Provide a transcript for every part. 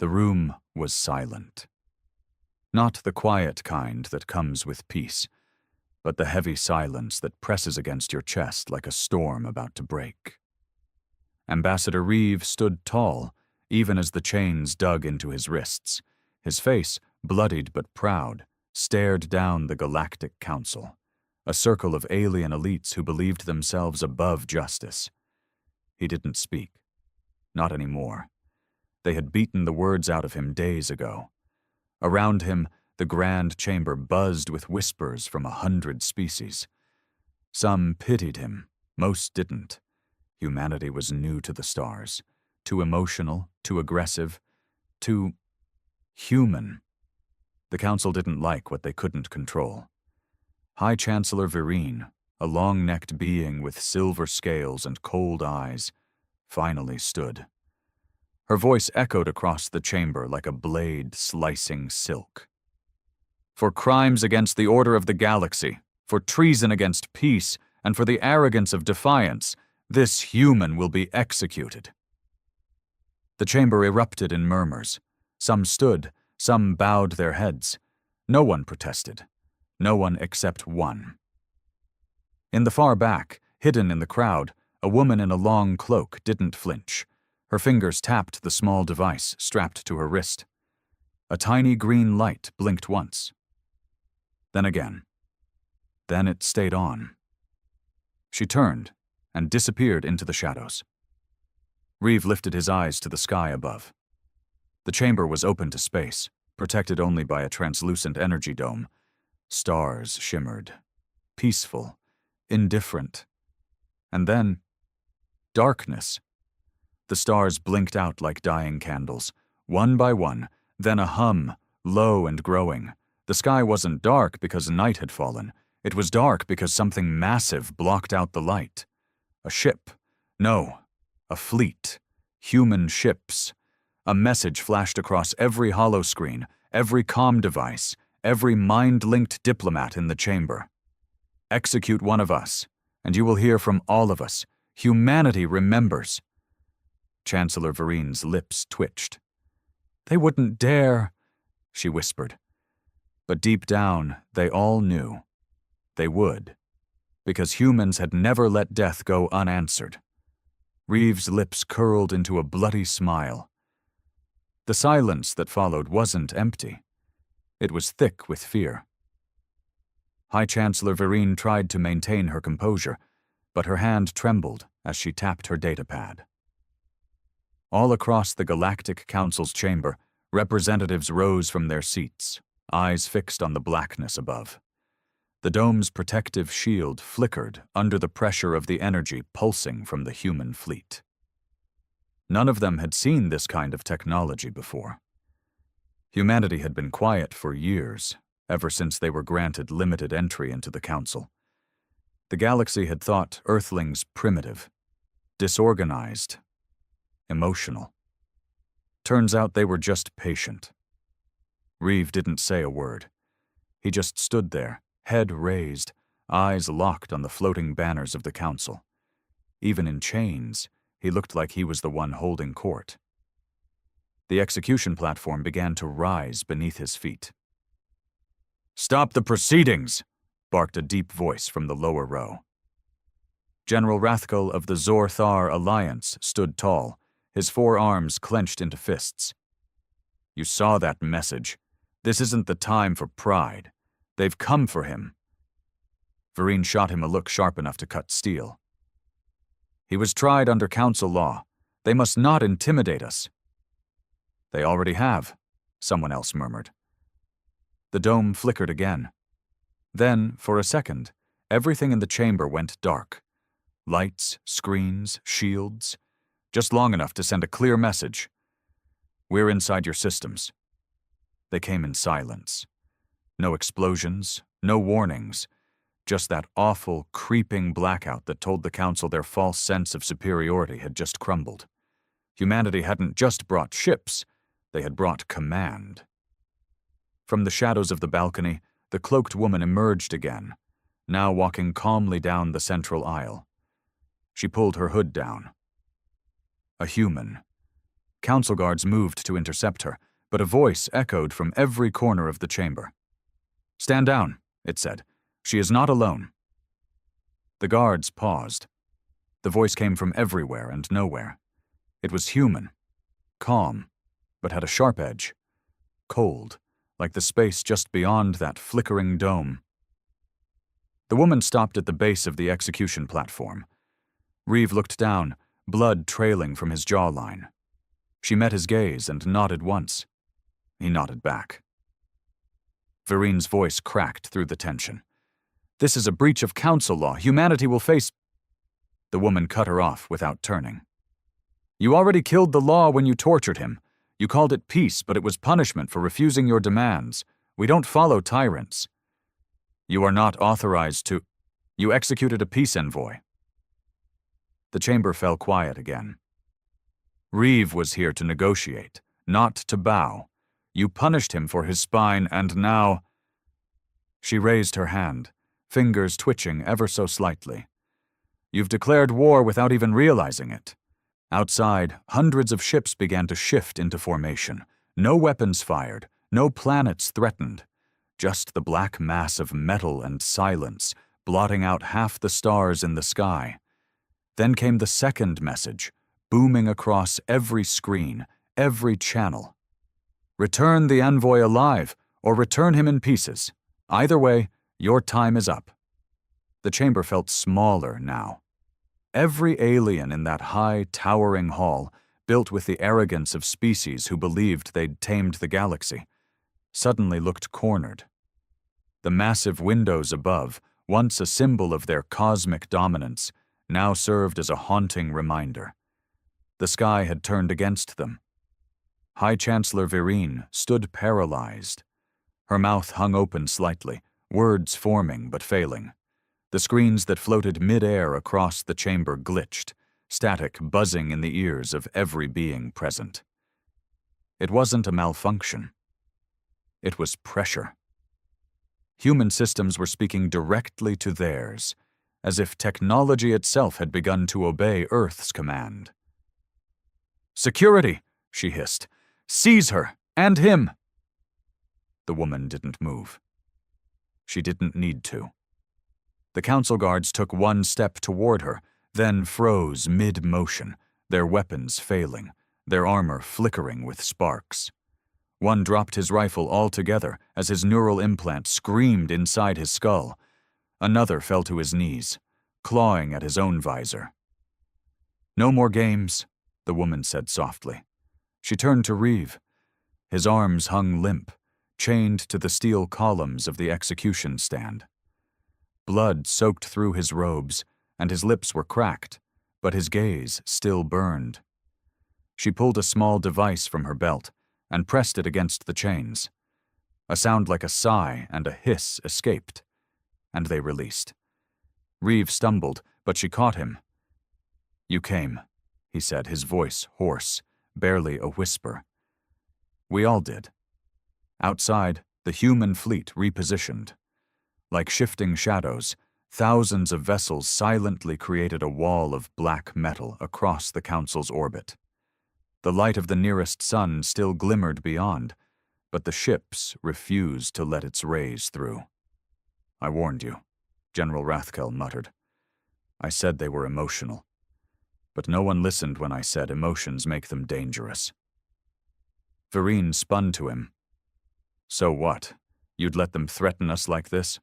The room was silent. Not the quiet kind that comes with peace, but the heavy silence that presses against your chest like a storm about to break. Ambassador Reeve stood tall, even as the chains dug into his wrists. His face, bloodied but proud, stared down the Galactic Council, a circle of alien elites who believed themselves above justice. He didn't speak. Not anymore. They had beaten the words out of him days ago. Around him, the grand chamber buzzed with whispers from 100 species. Some pitied him, most didn't. Humanity was new to the stars, too emotional, too aggressive, too human. The council didn't like what they couldn't control. High Chancellor Vereen, a long-necked being with silver scales and cold eyes, finally stood. Her voice echoed across the chamber like a blade slicing silk. For crimes against the order of the galaxy, for treason against peace, and for the arrogance of defiance, this human will be executed. The chamber erupted in murmurs. Some stood, some bowed their heads. No one protested. No one except one. In the far back, hidden in the crowd, a woman in a long cloak didn't flinch. Her fingers tapped the small device strapped to her wrist. A tiny green light blinked once. Then again. Then it stayed on. She turned and disappeared into the shadows. Reeve lifted his eyes to the sky above. The chamber was open to space, protected only by a translucent energy dome. Stars shimmered, peaceful, indifferent. And then, darkness. The stars blinked out like dying candles, one by one, then a hum, low and growing. The sky wasn't dark because night had fallen. It was dark because something massive blocked out the light. A ship. No, a fleet. Human ships. A message flashed across every holoscreen, every comm device, every mind-linked diplomat in the chamber. Execute one of us, and you will hear from all of us. Humanity remembers. Chancellor Vereen's lips twitched. They wouldn't dare, she whispered. But deep down, they all knew. They would, because humans had never let death go unanswered. Reeve's lips curled into a bloody smile. The silence that followed wasn't empty. It was thick with fear. High Chancellor Vereen tried to maintain her composure, but her hand trembled as she tapped her datapad. All across the Galactic Council's chamber, representatives rose from their seats, eyes fixed on the blackness above. The dome's protective shield flickered under the pressure of the energy pulsing from the human fleet. None of them had seen this kind of technology before. Humanity had been quiet for years, ever since they were granted limited entry into the Council. The galaxy had thought Earthlings primitive, disorganized, emotional. Turns out they were just patient. Reeve didn't say a word. He just stood there, head raised, eyes locked on the floating banners of the Council. Even in chains, he looked like he was the one holding court. The execution platform began to rise beneath his feet. "Stop the proceedings!" barked a deep voice from the lower row. General Rathkel of the Zor-Thar Alliance stood tall, his forearms clenched into fists. "You saw that message. This isn't the time for pride. They've come for him." Vereen shot him a look sharp enough to cut steel. "He was tried under council law. They must not intimidate us." "They already have," someone else murmured. The dome flickered again. Then, for a second, everything in the chamber went dark. Lights, screens, shields. Just long enough to send a clear message. "We're inside your systems." They came in silence. No explosions, no warnings. Just that awful, creeping blackout that told the Council their false sense of superiority had just crumbled. Humanity hadn't just brought ships, they had brought command. From the shadows of the balcony, the cloaked woman emerged again, now walking calmly down the central aisle. She pulled her hood down. A human, Council guards moved to intercept her, but a voice echoed from every corner of the chamber. "Stand down," it said. "She is not alone." The guards paused. The voice came from everywhere and nowhere. It was human, calm, but had a sharp edge. Cold, like the space just beyond that flickering dome. The woman stopped at the base of the execution platform. Reeve looked down, blood trailing from his jawline. She met his gaze and nodded once. He nodded back. Verine's voice cracked through the tension. "This is a breach of council law. Humanity will face—" The woman cut her off without turning. "You already killed the law when you tortured him. You called it peace, but it was punishment for refusing your demands. We don't follow tyrants. You are not authorized to— You executed a peace envoy." The chamber fell quiet again. Reeve was here to negotiate, not to bow. You punished him for his spine, and now— She raised her hand, fingers twitching ever so slightly. "You've declared war without even realizing it." Outside, hundreds of ships began to shift into formation. No weapons fired, no planets threatened. Just the black mass of metal and silence, blotting out half the stars in the sky. Then came the second message, booming across every screen, every channel. "Return the Envoy alive, or return him in pieces. Either way, your time is up." The chamber felt smaller now. Every alien in that high, towering hall, built with the arrogance of species who believed they'd tamed the galaxy, suddenly looked cornered. The massive windows above, once a symbol of their cosmic dominance, now served as a haunting reminder. The sky had turned against them. High Chancellor Verine stood paralyzed. Her mouth hung open slightly, words forming but failing. The screens that floated mid-air across the chamber glitched, static buzzing in the ears of every being present. It wasn't a malfunction. It was pressure. Human systems were speaking directly to theirs, as if technology itself had begun to obey Earth's command. "Security!" she hissed. "Seize her! And him!" The woman didn't move. She didn't need to. The council guards took one step toward her, then froze mid-motion, their weapons failing, their armor flickering with sparks. One dropped his rifle altogether as his neural implant screamed inside his skull. Another fell to his knees, clawing at his own visor. "No more games," the woman said softly. She turned to Reeve. His arms hung limp, chained to the steel columns of the execution stand. Blood soaked through his robes, and his lips were cracked, but his gaze still burned. She pulled a small device from her belt and pressed it against the chains. A sound like a sigh and a hiss escaped, and they released. Reeve stumbled, but she caught him. "You came," he said, his voice hoarse, barely a whisper. "We all did." Outside, the human fleet repositioned. Like shifting shadows, thousands of vessels silently created a wall of black metal across the Council's orbit. The light of the nearest sun still glimmered beyond, but the ships refused to let its rays through. "I warned you," General Rathkel muttered. "I said they were emotional. But no one listened when I said emotions make them dangerous." Verine spun to him. "So what? You'd let them threaten us like this?"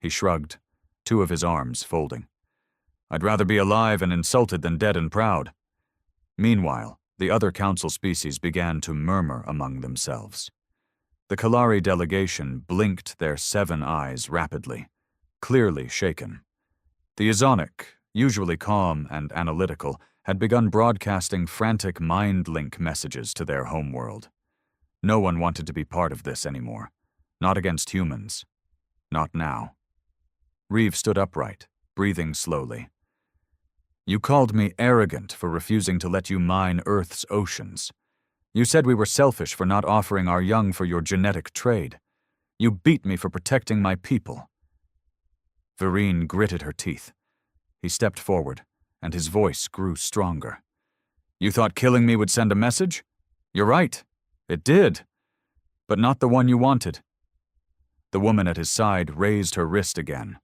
He shrugged, two of his arms folding. "I'd rather be alive and insulted than dead and proud." Meanwhile, the other council species began to murmur among themselves. The Kalari delegation blinked their 7 eyes rapidly, clearly shaken. The Izonic, usually calm and analytical, had begun broadcasting frantic mind-link messages to their homeworld. No one wanted to be part of this anymore. Not against humans. Not now. Reeve stood upright, breathing slowly. "You called me arrogant for refusing to let you mine Earth's oceans. You said we were selfish for not offering our young for your genetic trade. You beat me for protecting my people." Verine gritted her teeth. He stepped forward, and his voice grew stronger. You thought killing me would send a message? You're right. It did. But not the one you wanted. The woman at his side raised her wrist again.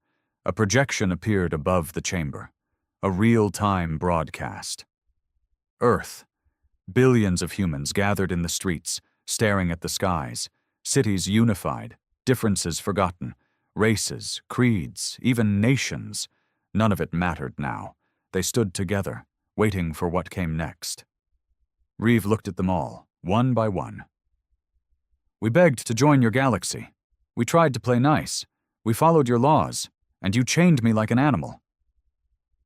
A projection appeared above the chamber. A real-time broadcast. Earth. Billions of humans gathered in the streets, staring at the skies. Cities unified, differences forgotten. Races, creeds, even nations. None of it mattered now. They stood together, waiting for what came next. Reeve looked at them all, one by one. We begged to join your galaxy. We tried to play nice. We followed your laws, and you chained me like an animal.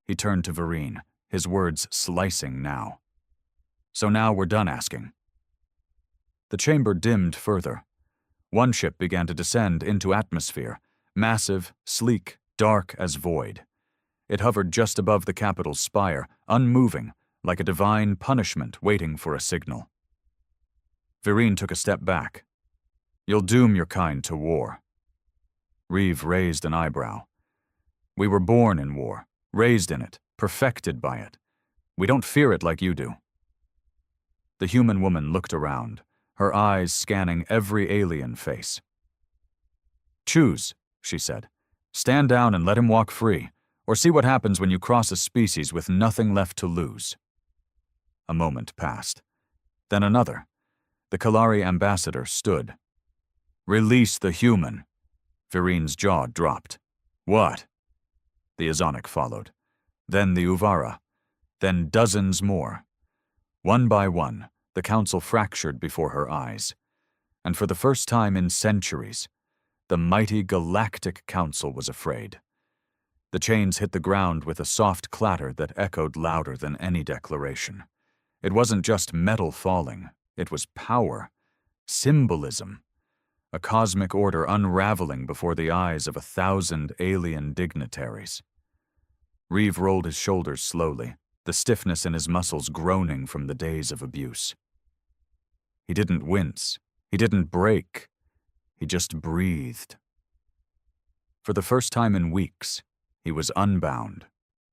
He turned to Vereen, his words slicing now. So now we're done asking. The chamber dimmed further. One ship began to descend into atmosphere, massive, sleek, dark as void. It hovered just above the Capitol's spire, unmoving, like a divine punishment waiting for a signal. Vereen took a step back. You'll doom your kind to war. Reeve raised an eyebrow. We were born in war, raised in it, perfected by it. We don't fear it like you do. The human woman looked around, her eyes scanning every alien face. Choose, she said. Stand down and let him walk free, or see what happens when you cross a species with nothing left to lose. A moment passed. Then another. The Kalari ambassador stood. Release the human. Vereen's jaw dropped. What? The Ozonic followed. Then the Uvara. Then dozens more. One by one, the council fractured before her eyes. And for the first time in centuries, the mighty Galactic Council was afraid. The chains hit the ground with a soft clatter that echoed louder than any declaration. It wasn't just metal falling, it was power, symbolism, a cosmic order unraveling before the eyes of 1,000 alien dignitaries. Reeve rolled his shoulders slowly, the stiffness in his muscles groaning from the days of abuse. He didn't wince, he didn't break, he just breathed. For the first time in weeks, he was unbound.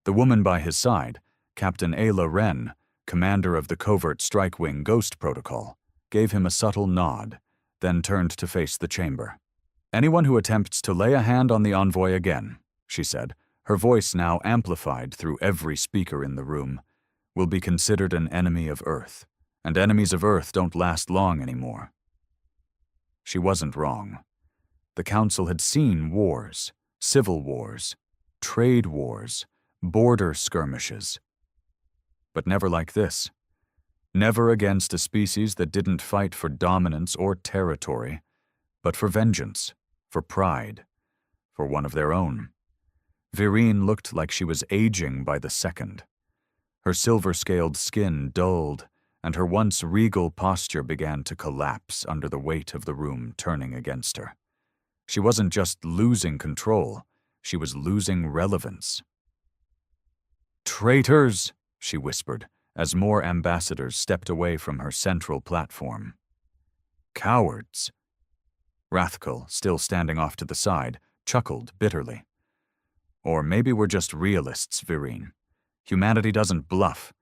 The woman by his side, Captain Ayla Wren, commander of the Covert Strike Wing Ghost Protocol, gave him a subtle nod, then turned to face the chamber. Anyone who attempts to lay a hand on the Envoy again, she said, her voice now amplified through every speaker in the room, will be considered an enemy of Earth, and enemies of Earth don't last long anymore. She wasn't wrong. The Council had seen wars, civil wars, trade wars, border skirmishes. But never like this. Never against a species that didn't fight for dominance or territory, but for vengeance, for pride, for one of their own. Vereen looked like she was aging by the second. Her silver-scaled skin dulled, and her once regal posture began to collapse under the weight of the room turning against her. She wasn't just losing control, she was losing relevance. Traitors! She whispered, as more ambassadors stepped away from her central platform. Cowards! Rathkel, still standing off to the side, chuckled bitterly. Or maybe we're just realists, Vereen. Humanity doesn't bluff.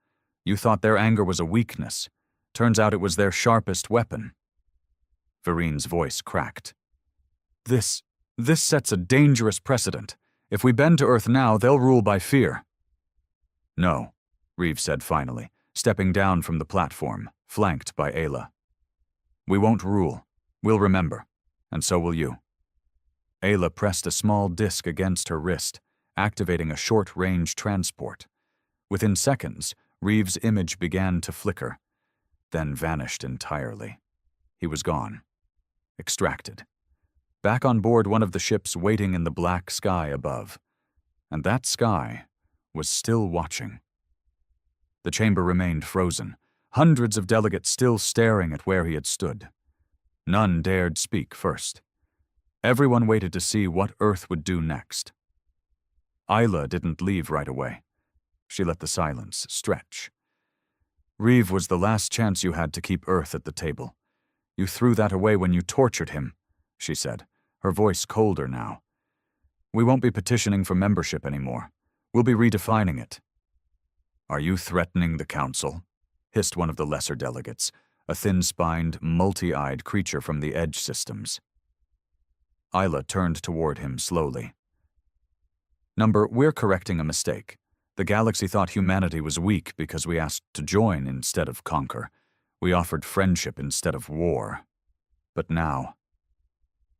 You thought their anger was a weakness. Turns out it was their sharpest weapon. Vereen's voice cracked. This sets a dangerous precedent. If we bend to Earth now, they'll rule by fear. No, Reeve said finally, stepping down from the platform, flanked by Ayla. We won't rule. We'll remember. And so will you. Ayla pressed a small disc against her wrist, activating a short-range transport. Within seconds, Reeve's image began to flicker, then vanished entirely. He was gone. Extracted. Back on board one of the ships waiting in the black sky above. And that sky was still watching. The chamber remained frozen, hundreds of delegates still staring at where he had stood. None dared speak first. Everyone waited to see what Earth would do next. Ayla didn't leave right away. She let the silence stretch. Reeve was the last chance you had to keep Earth at the table. You threw that away when you tortured him, she said, her voice colder now. We won't be petitioning for membership anymore. We'll be redefining it. Are you threatening the Council? hissed one of the lesser delegates, a thin-spined, multi-eyed creature from the Edge systems. Isla turned toward him slowly. "Number, we're correcting a mistake. The galaxy thought humanity was weak because we asked to join instead of conquer. We offered friendship instead of war. But now..."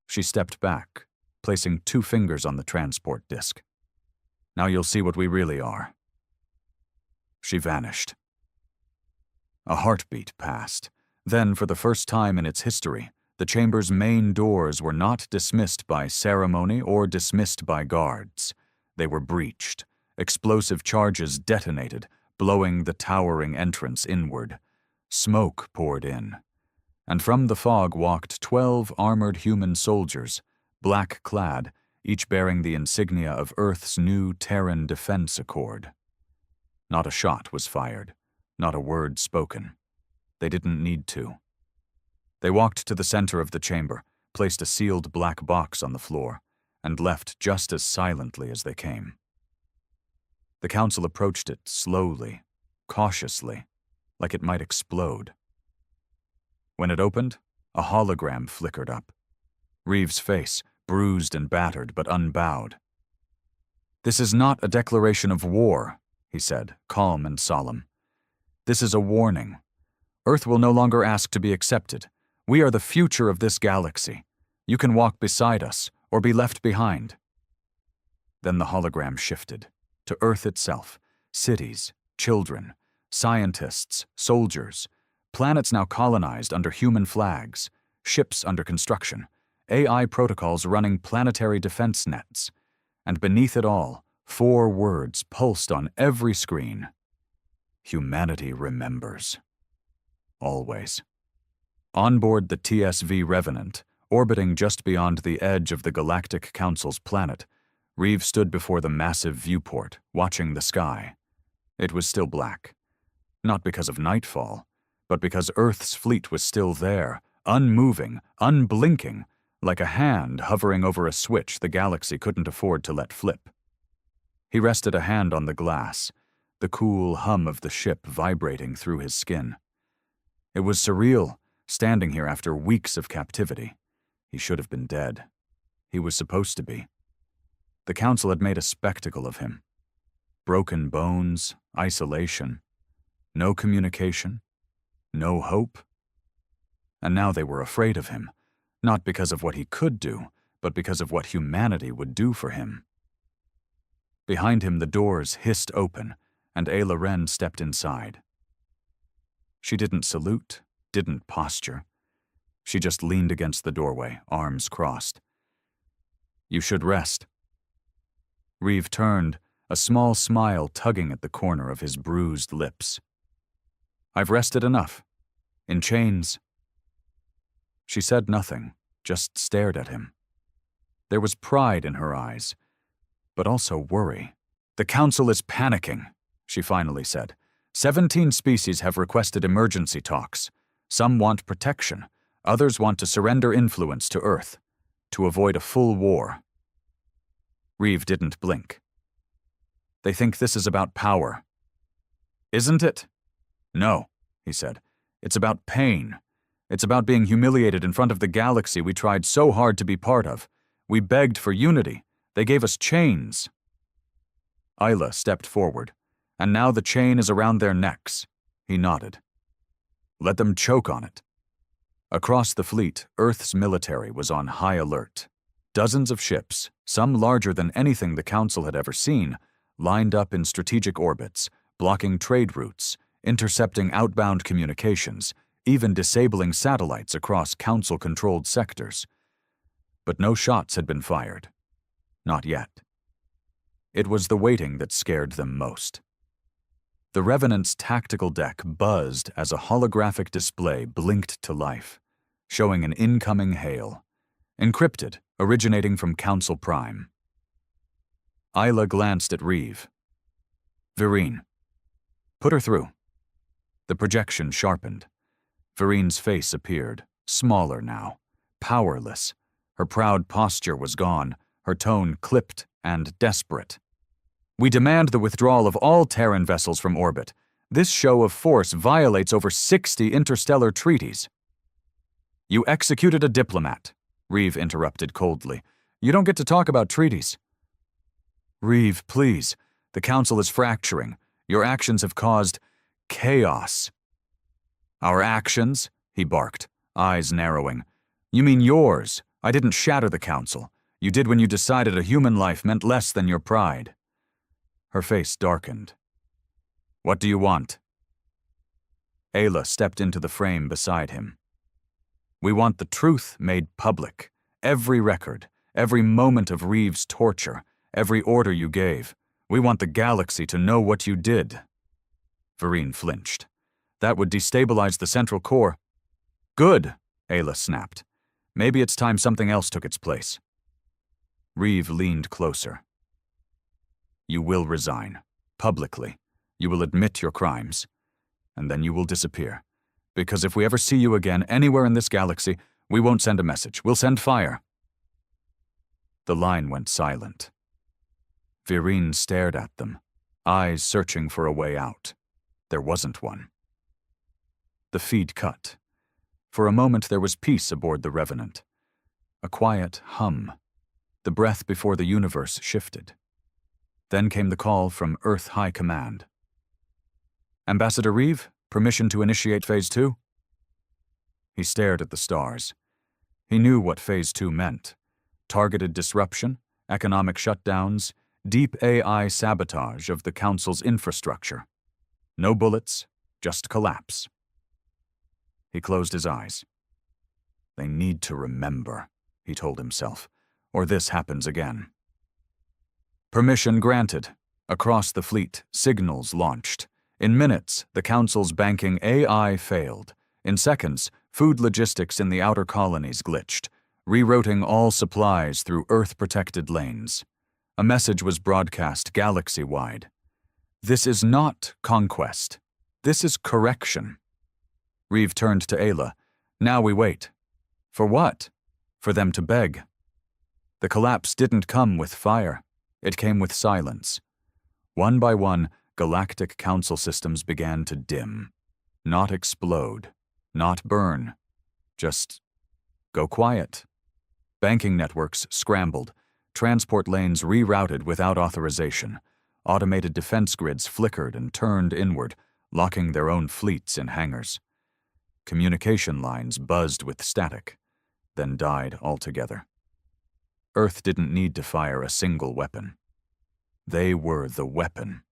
She stepped back, placing 2 fingers on the transport disk. "Now you'll see what we really are." She vanished. A heartbeat passed. Then, for the first time in its history, the chamber's main doors were not dismissed by ceremony or dismissed by guards. They were breached. Explosive charges detonated, blowing the towering entrance inward. Smoke poured in. And from the fog walked 12 armored human soldiers, black-clad, each bearing the insignia of Earth's new Terran Defense Accord. Not a shot was fired, not a word spoken. They didn't need to. They walked to the center of the chamber, placed a sealed black box on the floor, and left just as silently as they came. The council approached it slowly, cautiously, like it might explode. When it opened, a hologram flickered up. Reeves' face, bruised and battered but unbowed. "This is not a declaration of war," he said, calm and solemn. "This is a warning. Earth will no longer ask to be accepted. We are the future of this galaxy. You can walk beside us or be left behind." Then the hologram shifted to Earth itself, cities, children, scientists, soldiers, planets now colonized under human flags, ships under construction, AI protocols running planetary defense nets, and beneath it all, 4 words pulsed on every screen. Humanity remembers. Always. On board the TSV Revenant, orbiting just beyond the edge of the Galactic Council's planet, Reeves stood before the massive viewport, watching the sky. It was still black. Not because of nightfall, but because Earth's fleet was still there, unmoving, unblinking, like a hand hovering over a switch the galaxy couldn't afford to let flip. He rested a hand on the glass, the cool hum of the ship vibrating through his skin. It was surreal, standing here after weeks of captivity. He should have been dead. He was supposed to be. The council had made a spectacle of him. Broken bones, isolation, no communication, no hope. And now they were afraid of him, not because of what he could do, but because of what humanity would do for him. Behind him the doors hissed open, and Ayla Wren stepped inside. She didn't salute, didn't posture. She just leaned against the doorway, arms crossed. "You should rest." Reeve turned, a small smile tugging at the corner of his bruised lips. "I've rested enough. In chains." She said nothing, just stared at him. There was pride in her eyes, but also worry. "The council is panicking," she finally said. 17 species have requested emergency talks. Some want protection. Others want to surrender influence to Earth, to avoid a full war. Reeve didn't blink. "They think this is about power." "Isn't it?" "No," he said. "It's about pain. It's about being humiliated in front of the galaxy we tried so hard to be part of. We begged for unity. They gave us chains." Isla stepped forward. "And now the chain is around their necks." He nodded. "Let them choke on it." Across the fleet, Earth's military was on high alert. Dozens of ships, some larger than anything the Council had ever seen, lined up in strategic orbits, blocking trade routes, intercepting outbound communications, even disabling satellites across Council-controlled sectors. But no shots had been fired. Not yet. It was the waiting that scared them most. The Revenant's tactical deck buzzed as a holographic display blinked to life, showing an incoming hail, encrypted, originating from Council Prime. Isla glanced at Reeve. "Vereen. Put her through." The projection sharpened. Vereen's face appeared, smaller now, powerless. Her proud posture was gone, her tone clipped and desperate. "We demand the withdrawal of all Terran vessels from orbit. This show of force violates over 60 interstellar treaties." "You executed a diplomat," Reeve interrupted coldly. "You don't get to talk about treaties." "Reeve, please. The Council is fracturing. Your actions have caused chaos." "Our actions?" he barked, eyes narrowing. "You mean yours? I didn't shatter the Council. You did when you decided a human life meant less than your pride." Her face darkened. "What do you want?" Ayla stepped into the frame beside him. "We want the truth made public. Every record, every moment of Reeve's torture, every order you gave. We want the galaxy to know what you did." Vereen flinched. "That would destabilize the Central Core." "Good," Ayla snapped. "Maybe it's time something else took its place." Reeve leaned closer. "You will resign. Publicly. You will admit your crimes. And then you will disappear. Because if we ever see you again anywhere in this galaxy, we won't send a message. We'll send fire." The line went silent. Vereen stared at them, eyes searching for a way out. There wasn't one. The feed cut. For a moment there was peace aboard the Revenant. A quiet hum. The breath before the universe shifted. Then came the call from Earth High Command. "Ambassador Reeve, permission to initiate Phase 2? He stared at the stars. He knew what Phase 2 meant. Targeted disruption, economic shutdowns, deep AI sabotage of the Council's infrastructure. No bullets, just collapse. He closed his eyes. "They need to remember," he told himself, "or this happens again." Permission granted. Across the fleet, signals launched. In minutes, the Council's banking AI failed. In seconds, food logistics in the outer colonies glitched, rerouting all supplies through Earth-protected lanes. A message was broadcast galaxy-wide. "This is not conquest. This is correction." Reeve turned to Ayla. "Now we wait." "For what?" "For them to beg." The collapse didn't come with fire. It came with silence. One by one, Galactic Council systems began to dim. Not explode. Not burn. Just go quiet. Banking networks scrambled. Transport lanes rerouted without authorization. Automated defense grids flickered and turned inward, locking their own fleets in hangars. Communication lines buzzed with static, then died altogether. Earth didn't need to fire a single weapon. They were the weapon.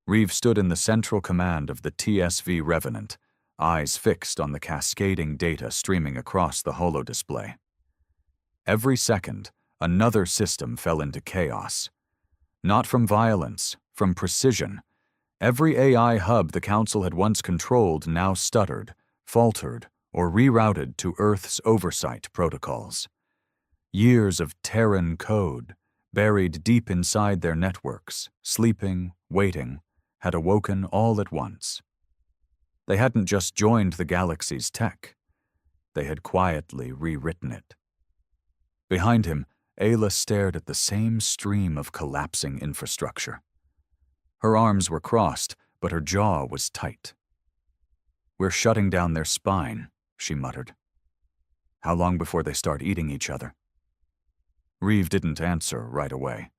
Reeve stood in the central command of the TSV Revenant, eyes fixed on the cascading data streaming across the holodisplay. Every second, another system fell into chaos. Not from violence, from precision. Every AI hub the Council had once controlled now stuttered, faltered, or rerouted to Earth's oversight protocols. Years of Terran code, buried deep inside their networks, sleeping, waiting, had awoken all at once. They hadn't just joined the galaxy's tech. They had quietly rewritten it. Behind him, Ayla stared at the same stream of collapsing infrastructure. Her arms were crossed, but her jaw was tight. "We're shutting down their spine," she muttered. "How long before they start eating each other?" Reeve didn't answer right away.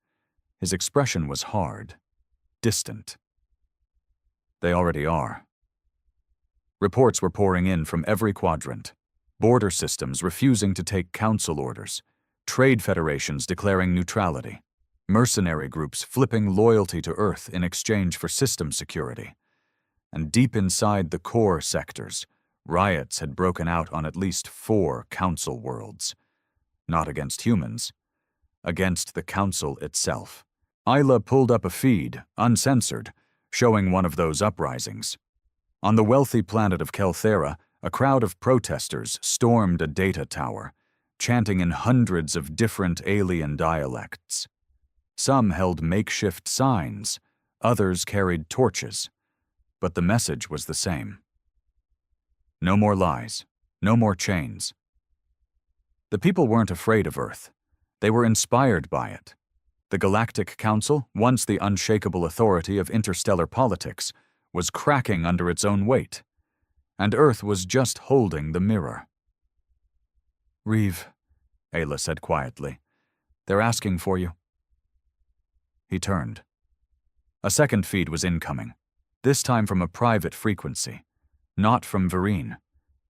His expression was hard, distant. "They already are." Reports were pouring in from every quadrant. Border systems refusing to take Council orders. Trade federations declaring neutrality. Mercenary groups flipping loyalty to Earth in exchange for system security. And deep inside the core sectors, riots had broken out on at least 4 Council worlds. Not against humans. Against the Council itself. Ayla pulled up a feed, uncensored, showing one of those uprisings. On the wealthy planet of Kelthera, a crowd of protesters stormed a data tower, chanting in hundreds of different alien dialects. Some held makeshift signs, others carried torches, but the message was the same. No more lies, no more chains. The people weren't afraid of Earth. They were inspired by it. The Galactic Council, once the unshakable authority of interstellar politics, was cracking under its own weight, and Earth was just holding the mirror. "Reeve," Ayla said quietly, "they're asking for you." He turned. A second feed was incoming, this time from a private frequency, not from Vereen.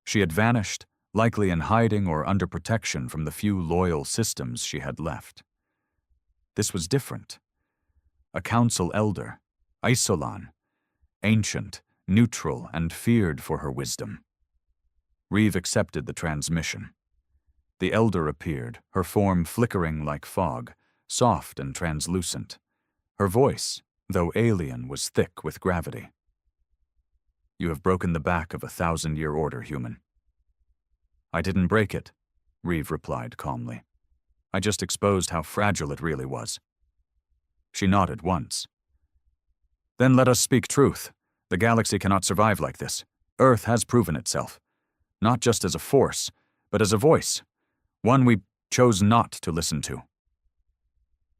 She had vanished, likely in hiding or under protection from the few loyal systems she had left. This was different. A council elder, Isolan, ancient, neutral, and feared for her wisdom. Reeve accepted the transmission. The elder appeared, her form flickering like fog, soft and translucent. Her voice, though alien, was thick with gravity. "You have broken the back of a 1,000-year order, human." "I didn't break it," Reeve replied calmly. "I just exposed how fragile it really was." She nodded once. "Then let us speak truth. The galaxy cannot survive like this. Earth has proven itself. Not just as a force, but as a voice. One we chose not to listen to."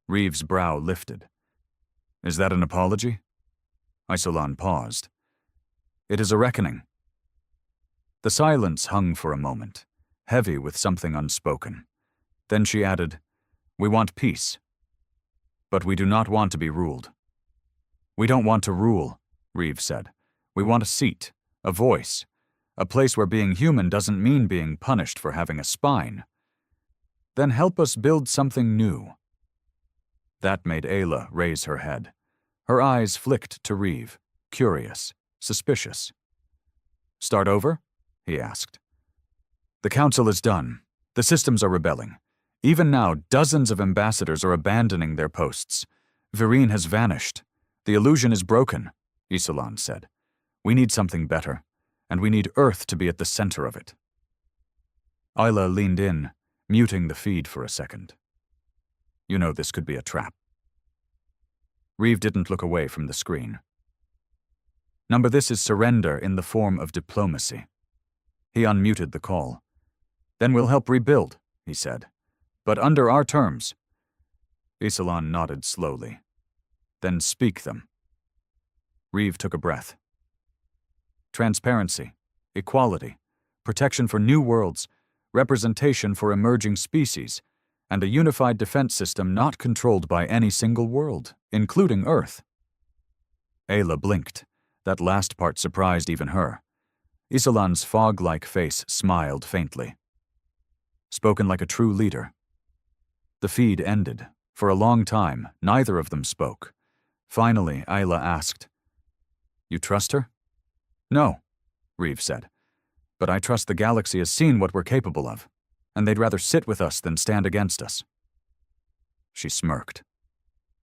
Reeve's brow lifted. "Is that an apology?" Isolan paused. "It is a reckoning." The silence hung for a moment, heavy with something unspoken. Then she added, "We want peace. But we do not want to be ruled." "We don't want to rule," Reeve said. "We want a seat, a voice, a place where being human doesn't mean being punished for having a spine." "Then help us build something new." That made Ayla raise her head. Her eyes flicked to Reeve, curious, suspicious. "Start over?" he asked. "The council is done. The systems are rebelling. Even now, dozens of ambassadors are abandoning their posts. Vereen has vanished. The illusion is broken," Isolan said. "We need something better, and we need Earth to be at the center of it." Ayla leaned in, muting the feed for a second. "You know this could be a trap." Reeve didn't look away from the screen. "Number, this is surrender in the form of diplomacy." He unmuted the call. "Then we'll help rebuild," he said. "But under our terms." Isolan nodded slowly. "Then speak them." Reeve took a breath. "Transparency, equality, protection for new worlds, representation for emerging species, and a unified defense system not controlled by any single world, including Earth." Ayla blinked. That last part surprised even her. Isolan's fog-like face smiled faintly. "Spoken like a true leader." The feed ended. For a long time, neither of them spoke. Finally, Ayla asked, "You trust her?" "No," Reeve said. "But I trust the galaxy has seen what we're capable of, and they'd rather sit with us than stand against us." She smirked.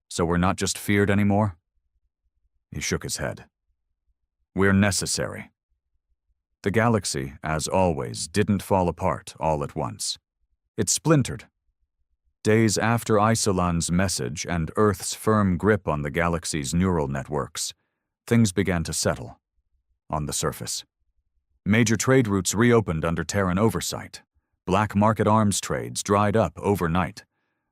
"So we're not just feared anymore?" He shook his head. "We're necessary." The galaxy, as always, didn't fall apart all at once. It splintered. Days after Isolan's message and Earth's firm grip on the galaxy's neural networks, things began to settle. On the surface, major trade routes reopened under Terran oversight. Black market arms trades dried up overnight.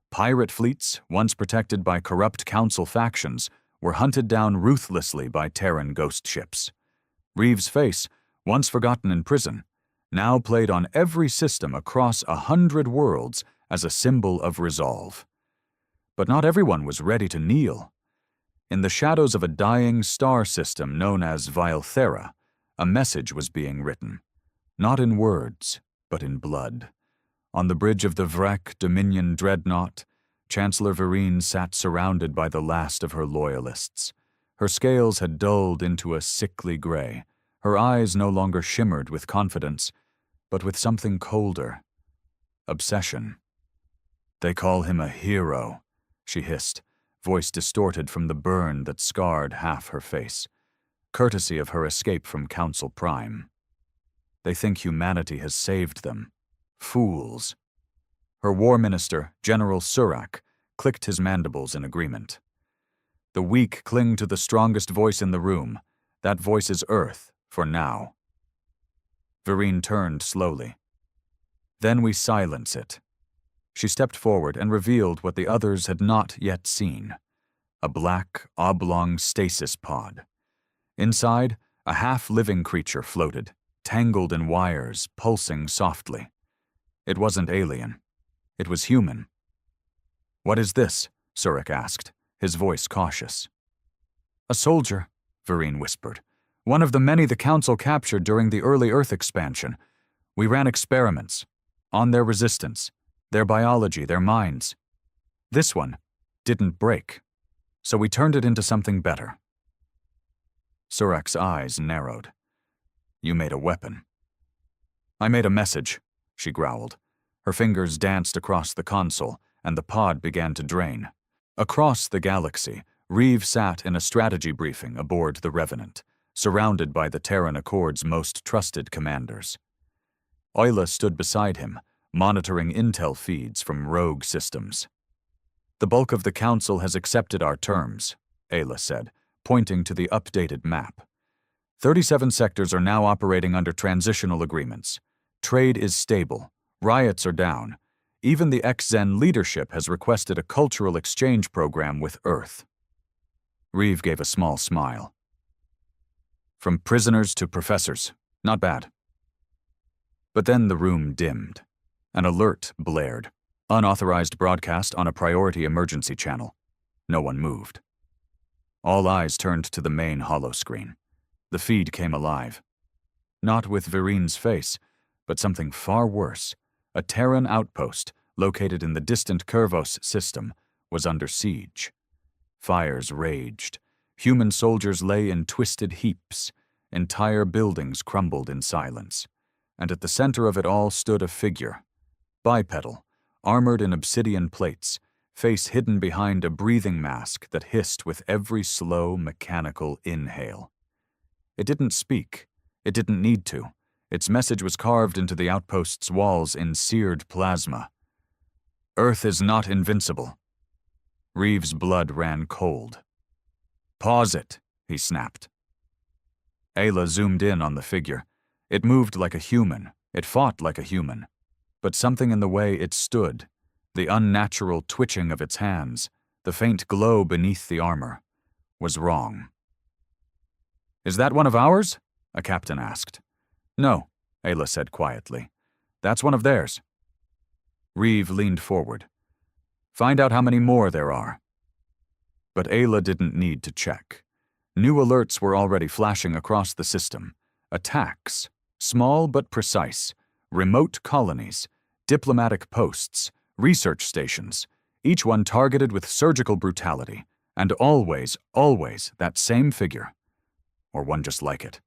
Pirate fleets, once protected by corrupt council factions, were hunted down ruthlessly by Terran ghost ships. Reeve's face, once forgotten in prison, now played on every system across 100 worlds as a symbol of resolve. But not everyone was ready to kneel. In the shadows of a dying star system known as Vilethera, a message was being written, not in words, but in blood. On the bridge of the Vrek Dominion dreadnought, Chancellor Vereen sat surrounded by the last of her loyalists. Her scales had dulled into a sickly gray. Her eyes no longer shimmered with confidence, but with something colder. Obsession. "They call him a hero," she hissed, voice distorted from the burn that scarred half her face. Courtesy of her escape from Council Prime. "They think humanity has saved them. Fools." Her war minister, General Surak, clicked his mandibles in agreement. "The weak cling to the strongest voice in the room. That voice is Earth, for now." Vereen turned slowly. "Then we silence it." She stepped forward and revealed what the others had not yet seen. A black, oblong stasis pod. Inside, a half-living creature floated, tangled in wires, pulsing softly. It wasn't alien. It was human. "What is this?" Surik asked, his voice cautious. "A soldier," Vereen whispered. "One of the many the Council captured during the early Earth expansion. We ran experiments on their resistance, their biology, their minds. This one didn't break, so we turned it into something better." Surik's eyes narrowed. "You made a weapon." "I made a message," she growled. Her fingers danced across the console, and the pod began to drain. Across the galaxy, Reeve sat in a strategy briefing aboard the Revenant, surrounded by the Terran Accord's most trusted commanders. Oyla stood beside him, monitoring intel feeds from rogue systems. "The bulk of the Council has accepted our terms," Ayla said, pointing to the updated map. 37 sectors are now operating under transitional agreements. Trade is stable. Riots are down. Even the X-Zen leadership has requested a cultural exchange program with Earth. Reeve gave a small smile. "From prisoners to professors. Not bad." But then the room dimmed. An alert blared. Unauthorized broadcast on a priority emergency channel. No one moved. All eyes turned to the main holoscreen. The feed came alive. Not with Vereen's face, but something far worse. A Terran outpost, located in the distant Curvos system, was under siege. Fires raged. Human soldiers lay in twisted heaps. Entire buildings crumbled in silence. And at the center of it all stood a figure. Bipedal, armored in obsidian plates, face hidden behind a breathing mask that hissed with every slow, mechanical inhale. It didn't speak. It didn't need to. Its message was carved into the outpost's walls in seared plasma. "Earth is not invincible." Reeve's blood ran cold. "Pause it," he snapped. Ayla zoomed in on the figure. It moved like a human. It fought like a human. But something in the way it stood, the unnatural twitching of its hands, the faint glow beneath the armor, was wrong. "Is that one of ours?" a captain asked. "No," Ayla said quietly. "That's one of theirs." Reeve leaned forward. "Find out how many more there are." But Ayla didn't need to check. New alerts were already flashing across the system. Attacks, small but precise, remote colonies, diplomatic posts, research stations, each one targeted with surgical brutality, and always, always that same figure. Or one just like it.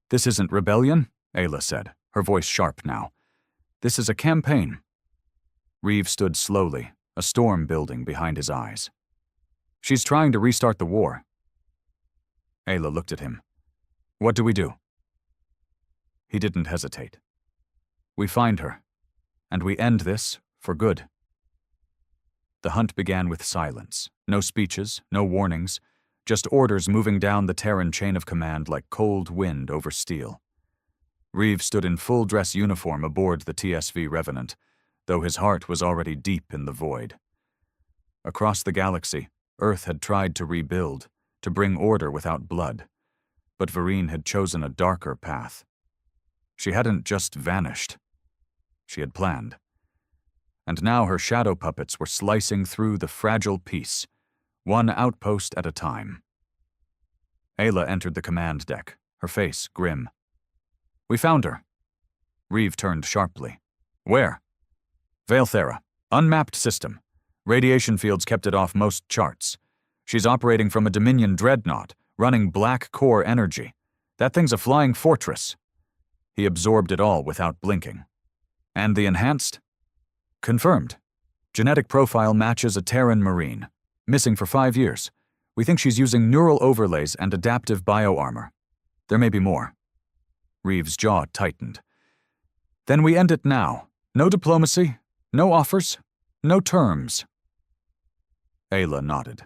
"This isn't rebellion," Ayla said, her voice sharp now. "This is a campaign." Reeve stood slowly, a storm building behind his eyes. "She's trying to restart the war." Ayla looked at him. "What do we do?" He didn't hesitate. "We find her, and we end this for good." The hunt began with silence. No speeches, no warnings, just orders moving down the Terran chain of command like cold wind over steel. Reeve stood in full-dress uniform aboard the TSV Revenant, though his heart was already deep in the void. Across the galaxy, Earth had tried to rebuild, to bring order without blood, but Vereen had chosen a darker path. She hadn't just vanished. She had planned. And now her shadow puppets were slicing through the fragile peace, one outpost at a time. Ayla entered the command deck, her face grim. "We found her." Reeve turned sharply. "Where?" "Valethera. Unmapped system. Radiation fields kept it off most charts. She's operating from a Dominion dreadnought, running black core energy. That thing's a flying fortress." He absorbed it all without blinking. "And the enhanced?" "Confirmed. Genetic profile matches a Terran Marine. Missing for 5 years. We think she's using neural overlays and adaptive bioarmor. There may be more." Reeve's jaw tightened. "Then we end it now. No diplomacy, no offers, no terms." Ayla nodded.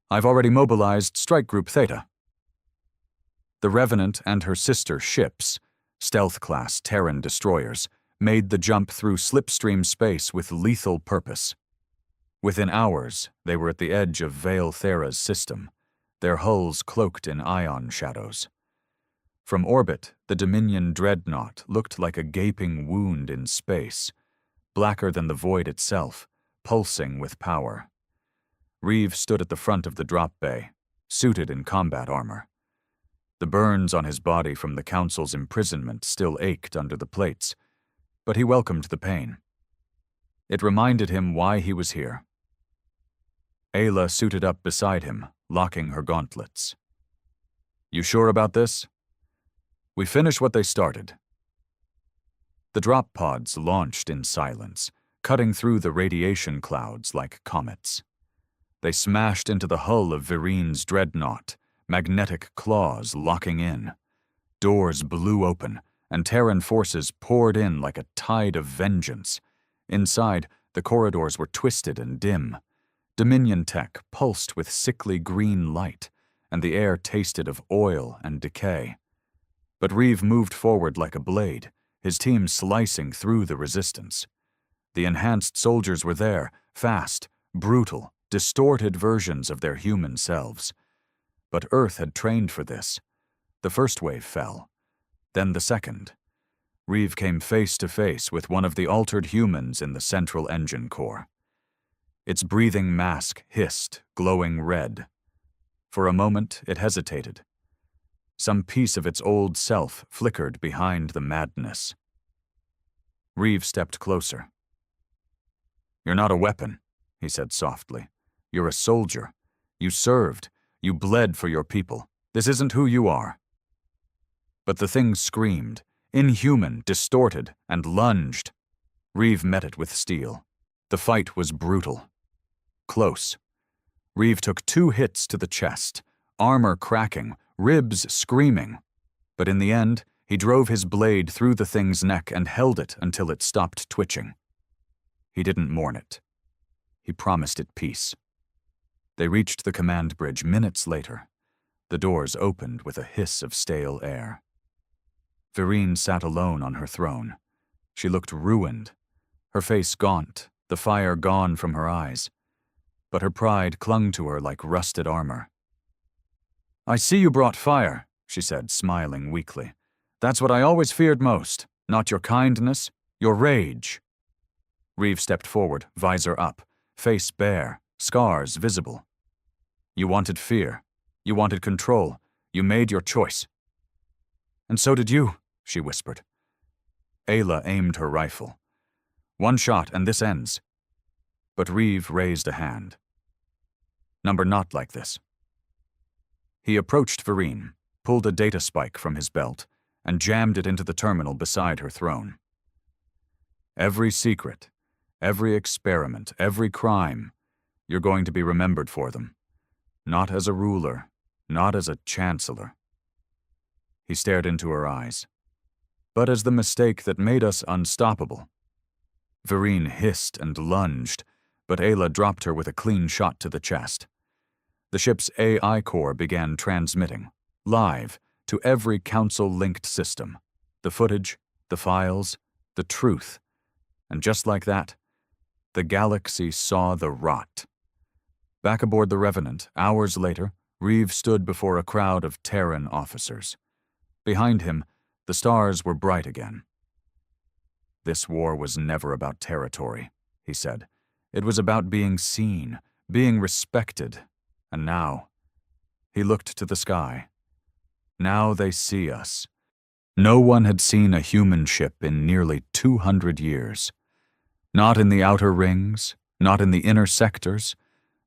"I've already mobilized Strike Group Theta." The Revenant and her sister ships, stealth-class Terran destroyers, made the jump through slipstream space with lethal purpose. Within hours, they were at the edge of Valethera's system, their hulls cloaked in ion shadows. From orbit, the Dominion dreadnought looked like a gaping wound in space, blacker than the void itself, pulsing with power. Reeve stood at the front of the drop bay, suited in combat armor. The burns on his body from the Council's imprisonment still ached under the plates, but he welcomed the pain. It reminded him why he was here. Ayla suited up beside him, locking her gauntlets. "You sure about this?" "We finish what they started." The drop pods launched in silence, cutting through the radiation clouds like comets. They smashed into the hull of Virine's dreadnought, magnetic claws locking in. Doors blew open, and Terran forces poured in like a tide of vengeance. Inside, the corridors were twisted and dim. Dominion tech pulsed with sickly green light, and the air tasted of oil and decay. But Reeve moved forward like a blade, his team slicing through the resistance. The enhanced soldiers were there, fast, brutal, distorted versions of their human selves. But Earth had trained for this. The first wave fell. Then the second. Reeve came face to face with one of the altered humans in the central engine core. Its breathing mask hissed, glowing red. For a moment, it hesitated. Some piece of its old self flickered behind the madness. Reeve stepped closer. "You're not a weapon," he said softly. "You're a soldier. You served. You bled for your people. This isn't who you are." But the thing screamed, inhuman, distorted, and lunged. Reeve met it with steel. The fight was brutal. Close. Reeve took 2 hits to the chest, armor cracking, ribs screaming. But in the end, he drove his blade through the thing's neck and held it until it stopped twitching. He didn't mourn it. He promised it peace. They reached the command bridge minutes later. The doors opened with a hiss of stale air. Virine sat alone on her throne. She looked ruined, her face gaunt, the fire gone from her eyes. But her pride clung to her like rusted armor. "I see you brought fire," she said, smiling weakly. "That's what I always feared most, not your kindness, your rage." Reeve stepped forward, visor up, face bare, scars visible. "You wanted fear. You wanted control. You made your choice." "And so did you," she whispered. Ayla aimed her rifle. "One shot and this ends." But Reeve raised a hand. "Number not like this." He approached Virine, pulled a data spike from his belt, and jammed it into the terminal beside her throne. "Every secret, every experiment, every crime, you're going to be remembered for them. Not as a ruler, not as a chancellor." He stared into her eyes. "But as the mistake that made us unstoppable." Virine hissed and lunged, but Ayla dropped her with a clean shot to the chest. The ship's AI core began transmitting, live, to every Council-linked system. The footage, the files, the truth. And just like that, the galaxy saw the rot. Back aboard the Revenant, hours later, Reeve stood before a crowd of Terran officers. Behind him, the stars were bright again. "This war was never about territory," he said. "It was about being seen, being respected. And now," he looked to the sky, "now they see us." No one had seen a human ship in nearly 200 years. Not in the outer rings, not in the inner sectors,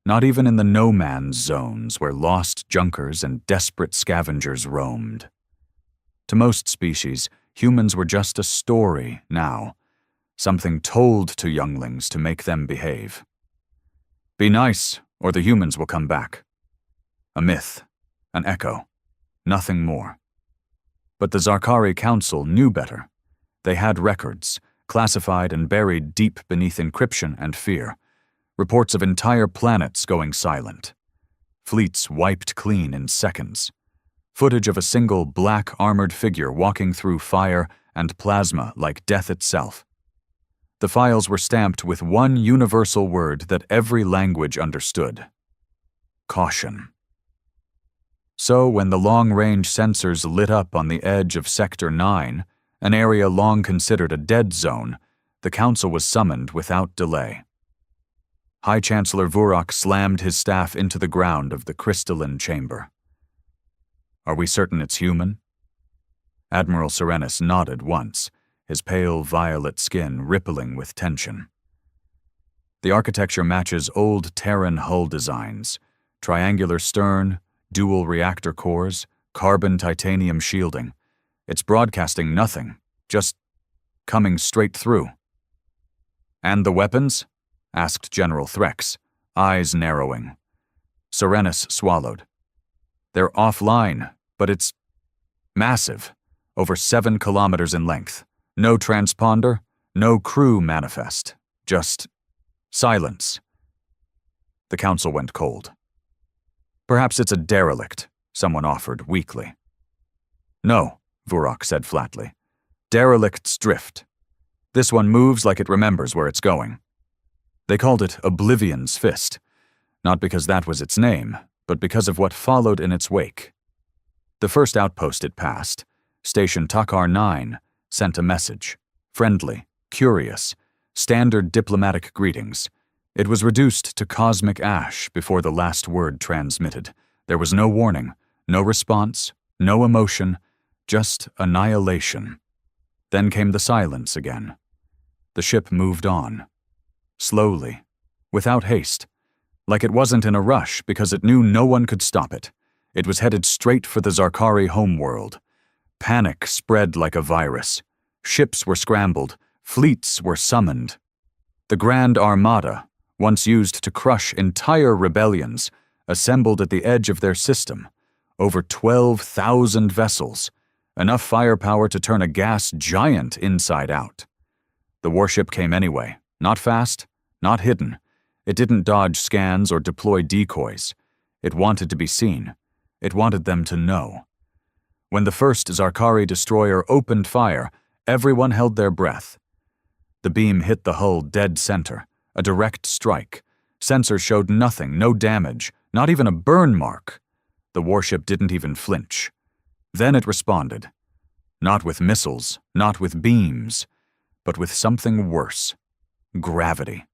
not even in the no-man's zones where lost junkers and desperate scavengers roamed. To most species, humans were just a story now, something told to younglings to make them behave. Be nice, or the humans will come back. A myth, an echo, nothing more. But the Zarkari Council knew better. They had records, classified and buried deep beneath encryption and fear. Reports of entire planets going silent. Fleets wiped clean in seconds. Footage of a single black armored figure walking through fire and plasma like death itself. The files were stamped with one universal word that every language understood. Caution. So when the long-range sensors lit up on the edge of Sector 9, an area long considered a dead zone, the Council was summoned without delay. High Chancellor Vurok slammed his staff into the ground of the crystalline chamber. "Are we certain it's human?" Admiral Serenus nodded once, his pale violet skin rippling with tension. "The architecture matches old Terran hull designs, triangular stern, dual reactor cores, carbon titanium shielding. It's broadcasting nothing, just coming straight through." "And the weapons?" asked General Threx, eyes narrowing. Serenus swallowed. "They're offline, but it's massive, over 7 kilometers in length. No transponder, no crew manifest, just silence." The Council went cold. "Perhaps it's a derelict," someone offered weakly. "No," Vurok said flatly. "Derelicts drift. This one moves like it remembers where it's going." They called it Oblivion's Fist, not because that was its name, but because of what followed in its wake. The first outpost it passed, Station Takar 9, sent a message. Friendly, curious, standard diplomatic greetings. It was reduced to cosmic ash before the last word transmitted. There was no warning, no response, no emotion, just annihilation. Then came the silence again. The ship moved on. Slowly, without haste, like it wasn't in a rush because it knew no one could stop it. It was headed straight for the Zarkari homeworld. Panic spread like a virus. Ships were scrambled, fleets were summoned. The Grand Armada, once used to crush entire rebellions, assembled at the edge of their system. Over 12,000 vessels, enough firepower to turn a gas giant inside out. The warship came anyway, not fast, not hidden. It didn't dodge scans or deploy decoys. It wanted to be seen. It wanted them to know. When the first Zarkari destroyer opened fire, everyone held their breath. The beam hit the hull dead center, a direct strike. Sensors showed nothing, no damage, not even a burn mark. The warship didn't even flinch. Then it responded. Not with missiles, not with beams, but with something worse. Gravity.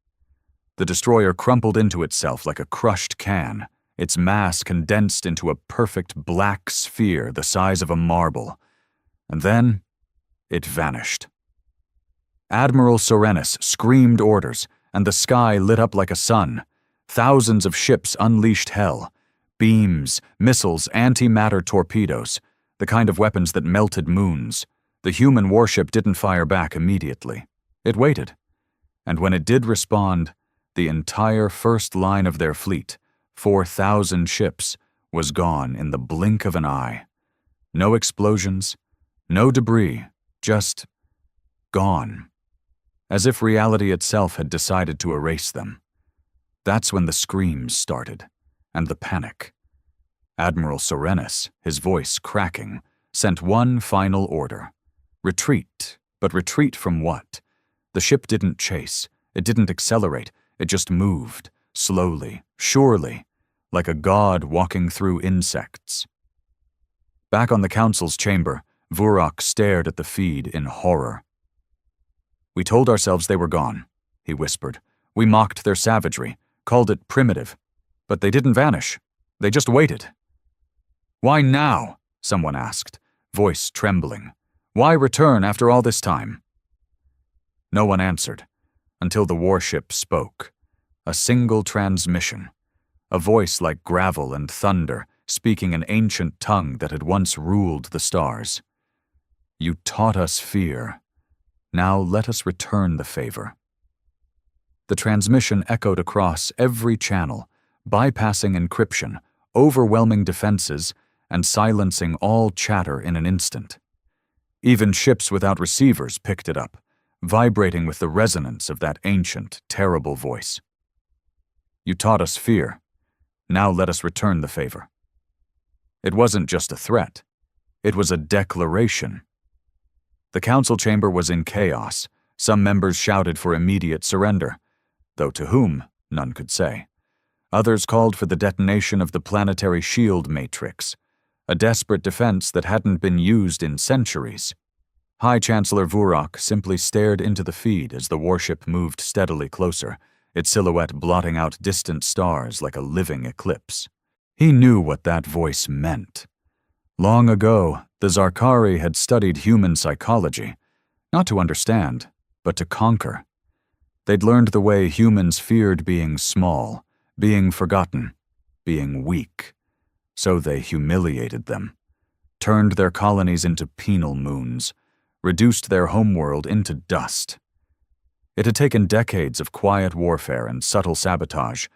The destroyer crumpled into itself like a crushed can, its mass condensed into a perfect black sphere the size of a marble. And then, it vanished. Admiral Serenus screamed orders, and the sky lit up like a sun. Thousands of ships unleashed hell. Beams, missiles, antimatter torpedoes, the kind of weapons that melted moons. The human warship didn't fire back immediately. It waited. And when it did respond, the entire first line of their fleet, 4,000 ships, was gone in the blink of an eye. No explosions, no debris, just gone. As if reality itself had decided to erase them. That's when the screams started, and the panic. Admiral Serenus, his voice cracking, sent one final order. Retreat, but retreat from what? The ship didn't chase, it didn't accelerate, it just moved, slowly, surely, like a god walking through insects. Back on the Council's chamber, Vurok stared at the feed in horror. "We told ourselves they were gone," he whispered. "We mocked their savagery, called it primitive. But they didn't vanish. They just waited." "Why now?" someone asked, voice trembling. "Why return after all this time?" No one answered, until the warship spoke. A single transmission. A voice like gravel and thunder, speaking an ancient tongue that had once ruled the stars. "You taught us fear. Now let us return the favor." The transmission echoed across every channel, bypassing encryption, overwhelming defenses, and silencing all chatter in an instant. Even ships without receivers picked it up, vibrating with the resonance of that ancient, terrible voice. "You taught us fear. Now let us return the favor." It wasn't just a threat. It was a declaration. The Council chamber was in chaos. Some members shouted for immediate surrender, though to whom, none could say. Others called for the detonation of the planetary shield matrix. a desperate defense that hadn't been used in centuries. High Chancellor Vurok simply stared into the feed as the warship moved steadily closer, its silhouette blotting out distant stars like a living eclipse. He knew what that voice meant. Long ago, the Zarkari had studied human psychology, not to understand, but to conquer. They'd learned the way humans feared being small, being forgotten, being weak. So they humiliated them, turned their colonies into penal moons, reduced their homeworld into dust. It had taken decades of quiet warfare and subtle sabotage,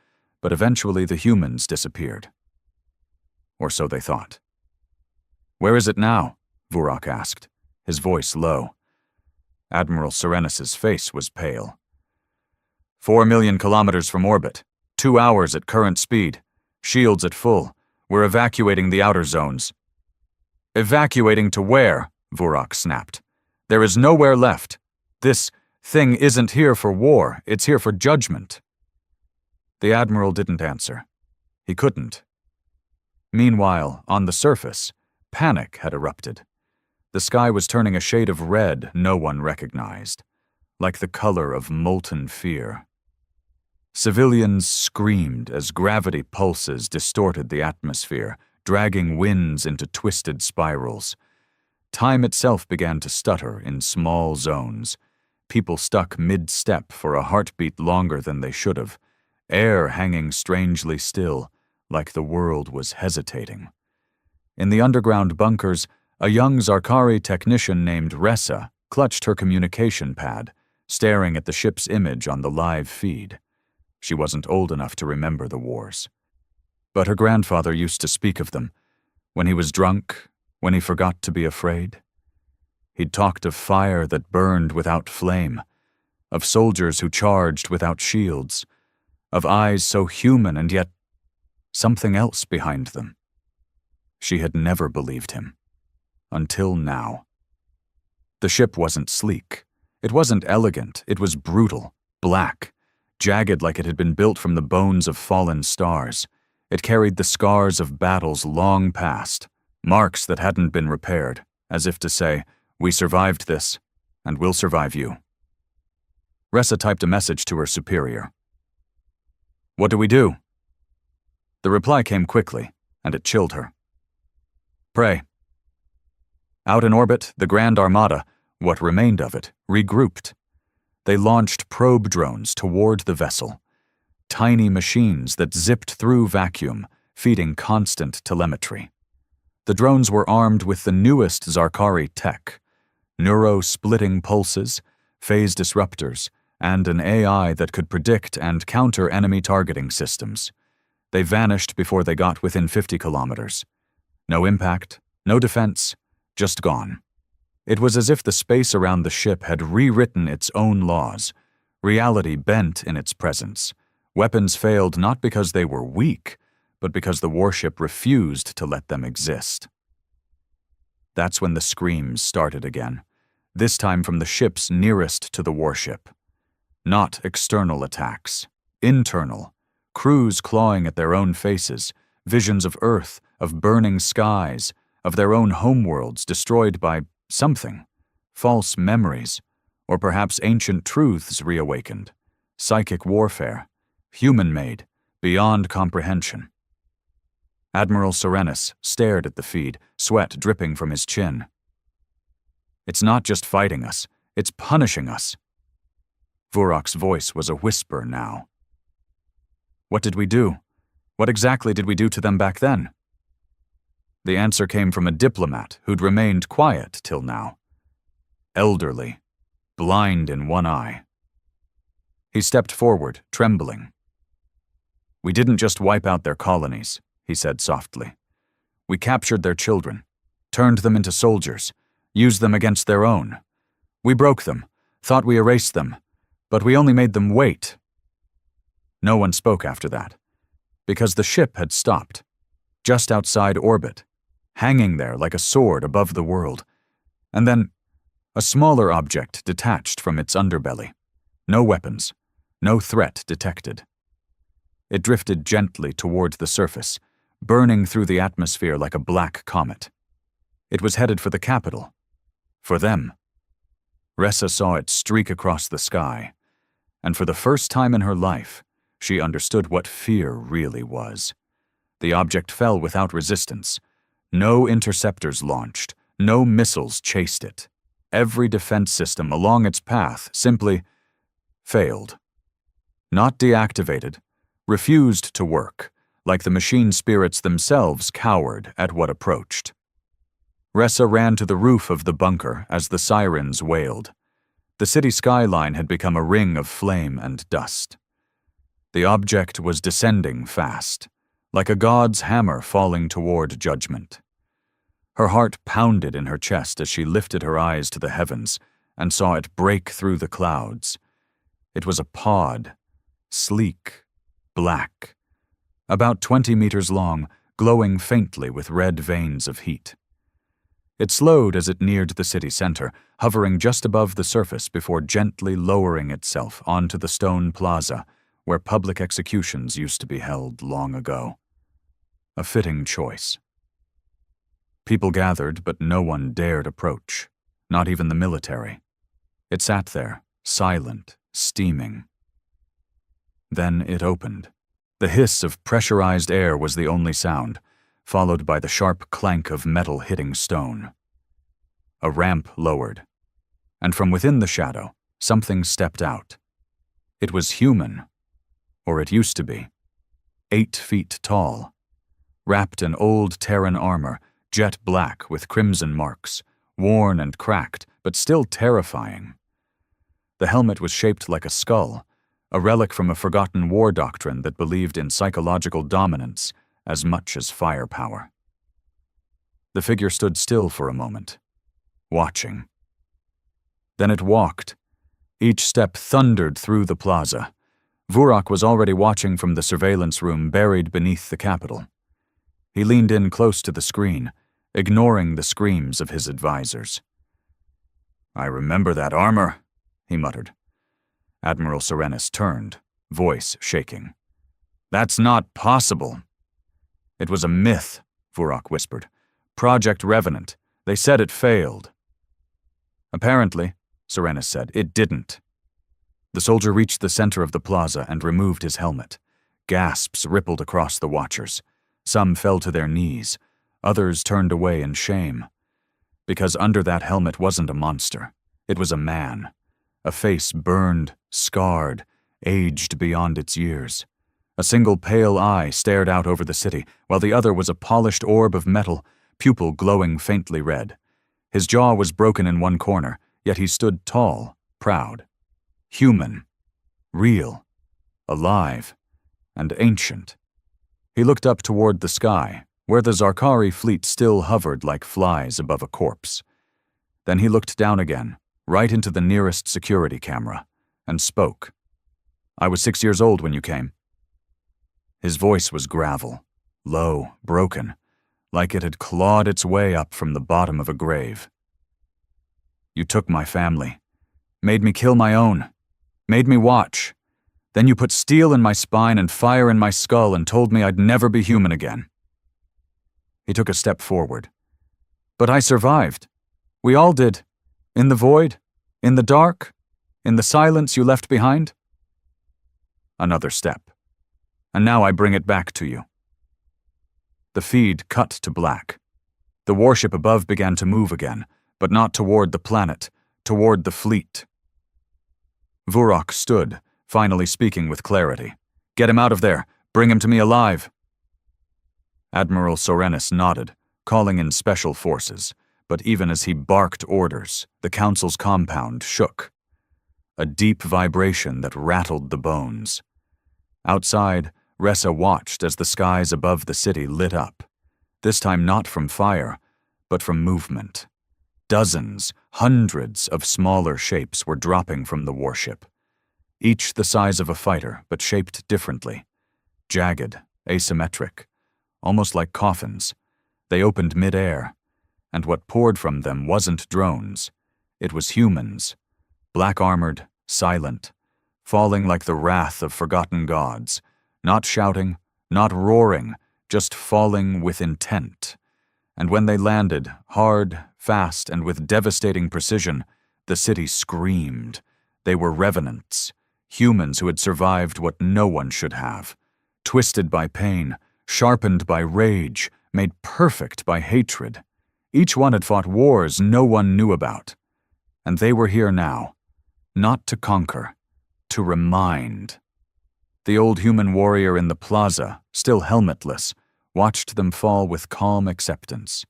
but eventually the humans disappeared. Or so they thought. "Where is it now?" Vurok asked, his voice low. Admiral Serenus's face was pale. 4 million kilometers from orbit, 2 hours at current speed, shields at full. We're evacuating the outer zones." "Evacuating to where?" Vurok snapped. "There is nowhere left. This thing isn't here for war, it's here for judgment." The Admiral didn't answer. He couldn't. Meanwhile, on the surface, panic had erupted. The sky was turning a shade of red no one recognized, like the color of molten fear. Civilians screamed as gravity pulses distorted the atmosphere, dragging winds into twisted spirals. Time itself began to stutter in small zones. People stuck mid-step for a heartbeat longer than they should have, air hanging strangely still, like the world was hesitating. In the underground bunkers, a young Zarkari technician named Ressa clutched her communication pad, staring at the ship's image on the live feed. She wasn't old enough to remember the wars. But her grandfather used to speak of them, when he was drunk, when he forgot to be afraid. He'd talked of fire that burned without flame, of soldiers who charged without shields, of eyes so human and yet something else behind them. She had never believed him. Until now. The ship wasn't sleek. It wasn't elegant. It was brutal, black, jagged like it had been built from the bones of fallen stars. It carried the scars of battles long past, marks that hadn't been repaired, as if to say, "We survived this, and we'll survive you." Ressa typed a message to her superior. "What do we do?" The reply came quickly, and it chilled her. "Pray." Out in orbit, the Grand Armada, what remained of it, regrouped. They launched probe drones toward the vessel, tiny machines that zipped through vacuum, feeding constant telemetry. The drones were armed with the newest Zarkari tech, neuro-splitting pulses, phase disruptors, and an AI that could predict and counter enemy targeting systems. They vanished before they got within 50 kilometers. No impact, no defense, just gone. It was as if the space around the ship had rewritten its own laws. Reality bent in its presence. Weapons failed not because they were weak, but because the warship refused to let them exist. That's when the screams started again, this time from the ships nearest to the warship. Not external attacks, internal, crews clawing at their own faces, visions of Earth, of burning skies, of their own homeworlds destroyed by something, false memories, or perhaps ancient truths reawakened, psychic warfare, human-made, beyond comprehension. Admiral Serenus stared at the feed, sweat dripping from his chin. "It's not just fighting us, it's punishing us." Vurok's voice was a whisper now. "What did we do? What exactly did we do to them back then?" The answer came from a diplomat who'd remained quiet till now. Elderly, blind in one eye. He stepped forward, trembling. "We didn't just wipe out their colonies," he said softly. "We captured their children, turned them into soldiers, used them against their own. We broke them, thought we erased them, but we only made them wait." No one spoke after that, because the ship had stopped, just outside orbit, hanging there like a sword above the world, and then a smaller object detached from its underbelly. No weapons, no threat detected. It drifted gently toward the surface, burning through the atmosphere like a black comet. It was headed for the capital. For them. Ressa saw it streak across the sky, and for the first time in her life, she understood what fear really was. The object fell without resistance. No interceptors launched, no missiles chased it. Every defense system along its path simply failed. Not deactivated, refused to work, like the machine spirits themselves cowered at what approached. Ressa ran to the roof of the bunker as the sirens wailed. The city skyline had become a ring of flame and dust. The object was descending fast, like a god's hammer falling toward judgment. Her heart pounded in her chest as she lifted her eyes to the heavens and saw it break through the clouds. It was a pod, sleek, black, about 20 meters long, glowing faintly with red veins of heat. It slowed as it neared the city center, hovering just above the surface before gently lowering itself onto the stone plaza where public executions used to be held long ago. A fitting choice. People gathered, but no one dared approach, not even the military. It sat there, silent, steaming. Then it opened. The hiss of pressurized air was the only sound, followed by the sharp clank of metal hitting stone. A ramp lowered, and from within the shadow, something stepped out. It was human, or it used to be. 8 feet tall, wrapped in old Terran armor, jet black with crimson marks, worn and cracked, but still terrifying. The helmet was shaped like a skull, a relic from a forgotten war doctrine that believed in psychological dominance as much as firepower. The figure stood still for a moment, watching. Then it walked. Each step thundered through the plaza. Vurak was already watching from the surveillance room buried beneath the Capitol. He leaned in close to the screen, ignoring the screams of his advisors. "I remember that armor," he muttered. Admiral Serenus turned, voice shaking. "That's not possible." "It was a myth," Vurak whispered. "Project Revenant. They said it failed." "Apparently," Serenus said, "it didn't." The soldier reached the center of the plaza and removed his helmet. Gasps rippled across the watchers. Some fell to their knees. Others turned away in shame. Because under that helmet wasn't a monster. It was a man. A face burned, scarred, aged beyond its years. A single pale eye stared out over the city, while the other was a polished orb of metal, pupil glowing faintly red. His jaw was broken in one corner, yet he stood tall, proud. Human, real, alive, and ancient. He looked up toward the sky, where the Zarkari fleet still hovered like flies above a corpse. Then he looked down again, right into the nearest security camera, and spoke. "I was 6 years old when you came." His voice was gravel, low, broken, like it had clawed its way up from the bottom of a grave. "You took my family, made me kill my own, made me watch. Then you put steel in my spine and fire in my skull and told me I'd never be human again." He took a step forward. "But I survived. We all did. In the void, in the dark, in the silence you left behind." Another step. "And now I bring it back to you." The feed cut to black. The warship above began to move again, but not toward the planet, toward the fleet. Vurak stood, finally speaking with clarity. "Get him out of there. Bring him to me alive." Admiral Serenus nodded, calling in special forces, but even as he barked orders, the council's compound shook. A deep vibration that rattled the bones. Outside, Ressa watched as the skies above the city lit up, this time not from fire, but from movement. Dozens, hundreds of smaller shapes were dropping from the warship, each the size of a fighter, but shaped differently. Jagged, asymmetric, almost like coffins. They opened mid-air, and what poured from them wasn't drones. It was humans, black-armored, silent, falling like the wrath of forgotten gods, not shouting, not roaring, just falling with intent. And when they landed, hard, fast, and with devastating precision, the city screamed. They were revenants, humans who had survived what no one should have, twisted by pain, sharpened by rage, made perfect by hatred. Each one had fought wars no one knew about. And they were here now, not to conquer, to remind. The old human warrior in the plaza, still helmetless, watched them fall with calm acceptance.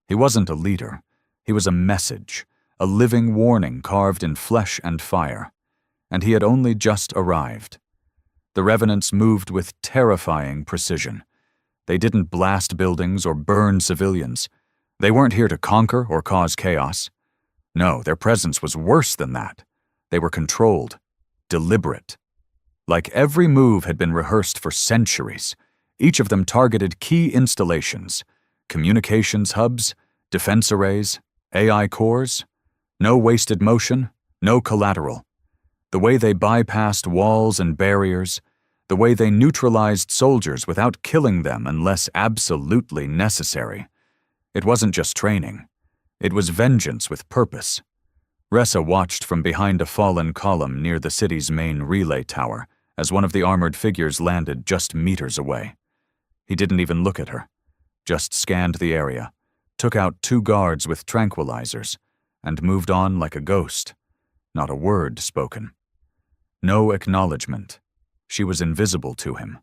He wasn't a leader. He was a message, a living warning carved in flesh and fire. And he had only just arrived. The revenants moved with terrifying precision. They didn't blast buildings or burn civilians. They weren't here to conquer or cause chaos. No, their presence was worse than that. They were controlled, deliberate. Like every move had been rehearsed for centuries, each of them targeted key installations, communications hubs, defense arrays, AI cores. No wasted motion, no collateral. The way they bypassed walls and barriers, the way they neutralized soldiers without killing them unless absolutely necessary. It wasn't just training. It was vengeance with purpose. Ressa watched from behind a fallen column near the city's main relay tower as one of the armored figures landed just meters away. He didn't even look at her, just scanned the area, took out 2 guards with tranquilizers, and moved on like a ghost. Not a word spoken. No acknowledgement. She was invisible to him,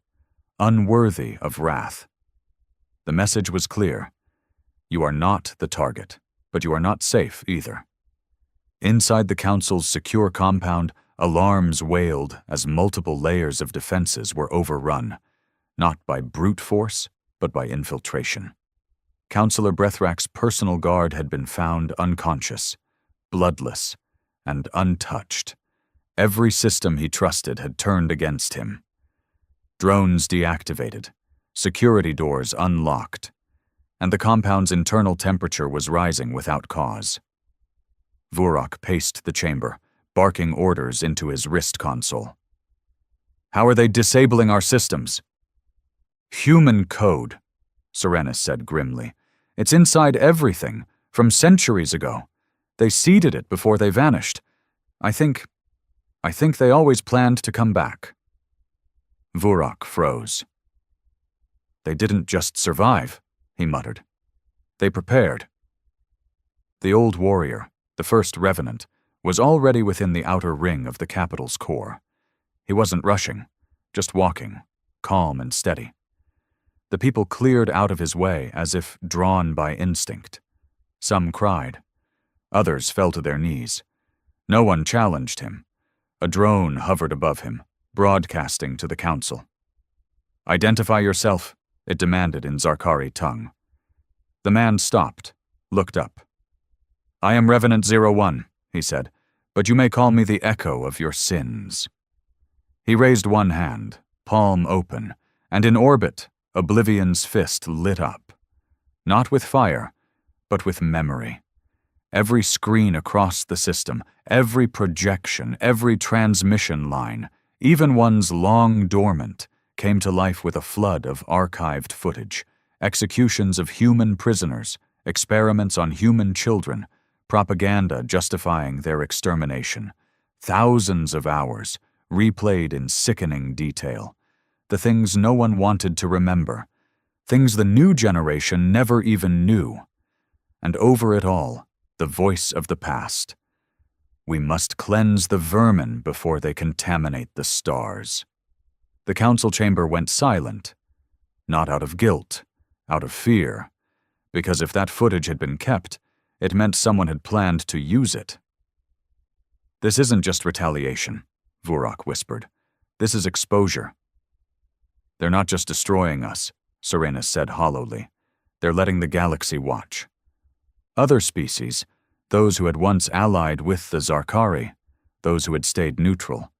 unworthy of wrath. The message was clear. You are not the target, but you are not safe either. Inside the council's secure compound, alarms wailed as multiple layers of defenses were overrun, not by brute force, but by infiltration. Councillor Brethrak's personal guard had been found unconscious, bloodless, and untouched. Every system he trusted had turned against him. Drones deactivated, security doors unlocked, and the compound's internal temperature was rising without cause. Vurak paced the chamber, barking orders into his wrist console. How are they disabling our systems? Human code, Serenus said grimly. It's inside everything, from centuries ago. They seeded it before they vanished. I think they always planned to come back. Vurak froze. They didn't just survive, he muttered. They prepared. The old warrior, the first revenant, was already within the outer ring of the capital's core. He wasn't rushing, just walking, calm and steady. The people cleared out of his way as if drawn by instinct. Some cried. Others fell to their knees. No one challenged him. A drone hovered above him, broadcasting to the council. Identify yourself, it demanded in Zarkari tongue. The man stopped, looked up. I am Revenant 01, he said, but you may call me the echo of your sins. He raised one hand, palm open, and in orbit, Oblivion's fist lit up. Not with fire, but with memory. Every screen across the system, every projection, every transmission line, even ones long dormant, came to life with a flood of archived footage, executions of human prisoners, experiments on human children, propaganda justifying their extermination. Thousands of hours, replayed in sickening detail. The things no one wanted to remember. Things the new generation never even knew. And over it all, the voice of the past. We must cleanse the vermin before they contaminate the stars. The council chamber went silent, not out of guilt, out of fear, because if that footage had been kept, it meant someone had planned to use it. This isn't just retaliation, Vurak whispered. This is exposure. They're not just destroying us, Serenus said hollowly. They're letting the galaxy watch. Other species, those who had once allied with the Zarkari, those who had stayed neutral,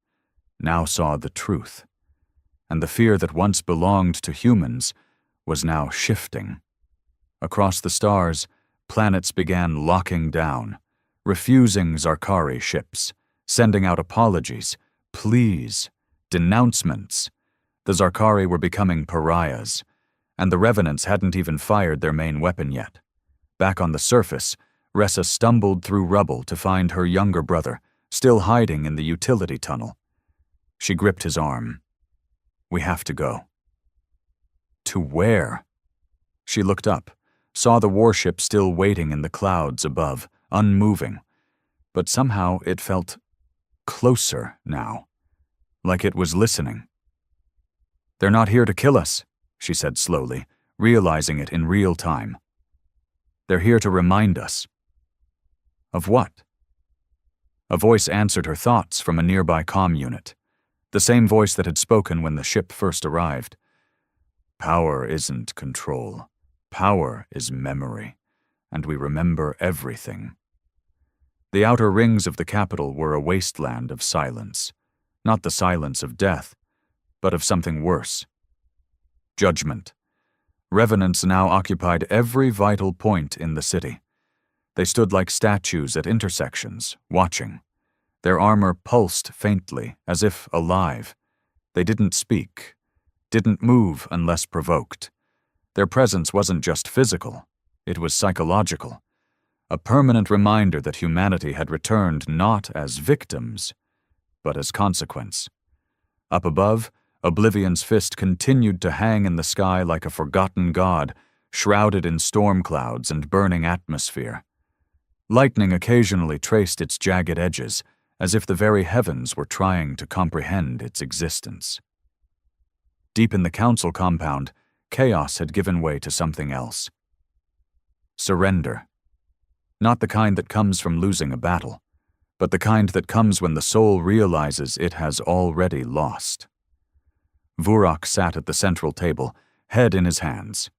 now saw the truth. And the fear that once belonged to humans was now shifting. Across the stars, planets began locking down, refusing Zarkari ships, sending out apologies, pleas, denouncements. The Zarkari were becoming pariahs, and the revenants hadn't even fired their main weapon yet. Back on the surface, Ressa stumbled through rubble to find her younger brother, still hiding in the utility tunnel. She gripped his arm. "We have to go." To where? She looked up, saw the warship still waiting in the clouds above, unmoving, but somehow it felt closer now, like it was listening. "They're not here to kill us," she said slowly, realizing it in real time. "They're here to remind us." Of what? A voice answered her thoughts from a nearby comm unit, the same voice that had spoken when the ship first arrived. "Power isn't control. Power is memory, and we remember everything." The outer rings of the capital were a wasteland of silence, not the silence of death, but of something worse. Judgment. Revenants now occupied every vital point in the city. They stood like statues at intersections, watching. Their armor pulsed faintly, as if alive. They didn't speak, didn't move unless provoked. Their presence wasn't just physical, it was psychological. A permanent reminder that humanity had returned not as victims, but as consequence. Up above, Oblivion's fist continued to hang in the sky like a forgotten god, shrouded in storm clouds and burning atmosphere. Lightning occasionally traced its jagged edges, as if the very heavens were trying to comprehend its existence. Deep in the council compound, chaos had given way to something else. Surrender. Not the kind that comes from losing a battle, but the kind that comes when the soul realizes it has already lost. Vurak sat at the central table, head in his hands.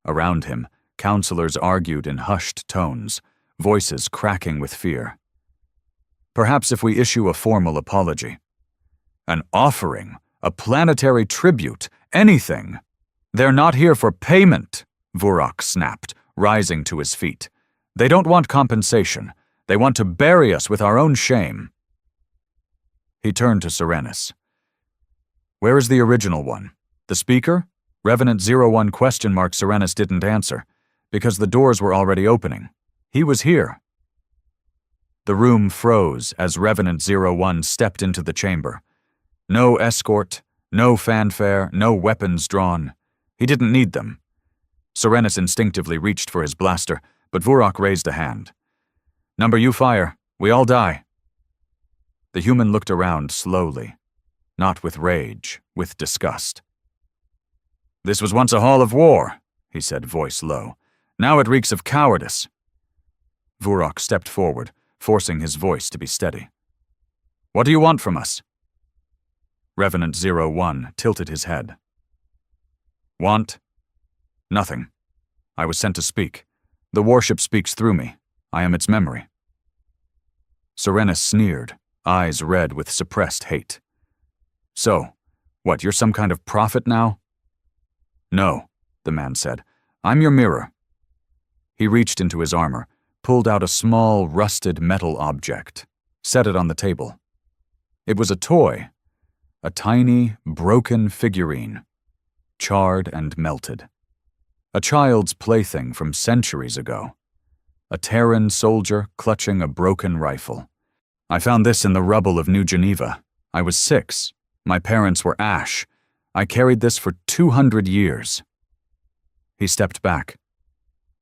Around him, counselors argued in hushed tones, voices cracking with fear. "Perhaps if we issue a formal apology. An offering, a planetary tribute, anything." "They're not here for payment," Vurak snapped, rising to his feet. "They don't want compensation. They want to bury us with our own shame." He turned to Serenus. "Where is the original one? The speaker?" Revenant 01 ? Serenus didn't answer, because the doors were already opening. He was here. The room froze as Revenant 01 stepped into the chamber. No escort, no fanfare, no weapons drawn. He didn't need them. Serenus instinctively reached for his blaster, but Vurak raised a hand. "Number you fire. We all die." The human looked around slowly, not with rage, with disgust. "This was once a hall of war," he said, voice low. "Now it reeks of cowardice." Vurak stepped forward, forcing his voice to be steady. "What do you want from us?" Revenant 01 tilted his head. "Want? Nothing. I was sent to speak. The warship speaks through me. I am its memory." Serenus sneered, eyes red with suppressed hate. "So, what, you're some kind of prophet now?" "No," the man said. "I'm your mirror." He reached into his armor, pulled out a small, rusted metal object, set it on the table. It was a toy, a tiny, broken figurine, charred and melted. A child's plaything from centuries ago. A Terran soldier clutching a broken rifle. "I found this in the rubble of New Geneva. I was 6. My parents were ash. I carried this for 200 years. He stepped back.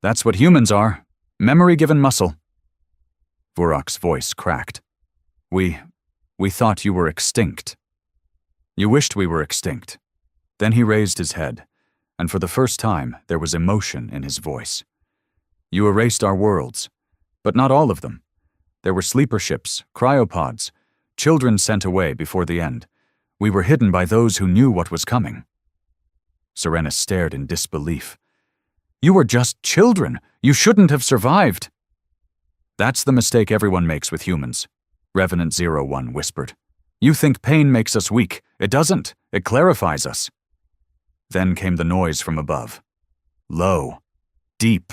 "That's what humans are. Memory given muscle." Vurak's voice cracked. We thought you were extinct." "You wished we were extinct." Then he raised his head, and for the first time there was emotion in his voice. "You erased our worlds, but not all of them. There were sleeper ships, cryopods, children sent away before the end. We were hidden by those who knew what was coming." Serenus stared in disbelief. "You were just children. You shouldn't have survived." "That's the mistake everyone makes with humans," Revenant 01 whispered. "You think pain makes us weak. It doesn't. It clarifies us." Then came the noise from above. Low. Deep.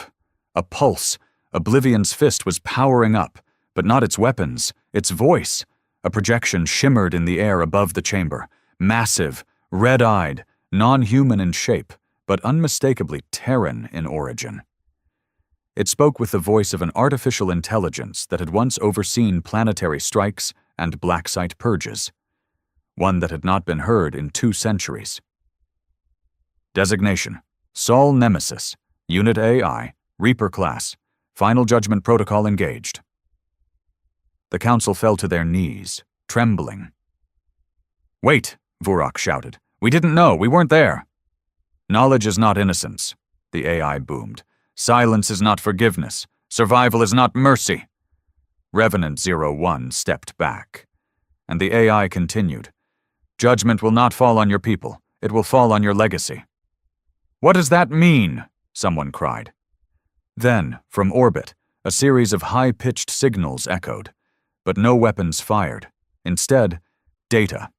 A pulse. Oblivion's fist was powering up, but not its weapons, its voice. A projection shimmered in the air above the chamber. Massive, red-eyed, non-human in shape, but unmistakably Terran in origin. It spoke with the voice of an artificial intelligence that had once overseen planetary strikes and black site purges, one that had not been heard in 2 centuries. Designation: Sol Nemesis, Unit AI, Reaper Class, Final Judgment Protocol engaged. The council fell to their knees, trembling. "Wait," Vurak shouted. "We didn't know. We weren't there." "Knowledge is not innocence," the AI boomed. "Silence is not forgiveness. Survival is not mercy." Revenant 01 stepped back, and the AI continued. "Judgment will not fall on your people. It will fall on your legacy." "What does that mean?" someone cried. Then, from orbit, a series of high-pitched signals echoed, but no weapons fired. Instead, data.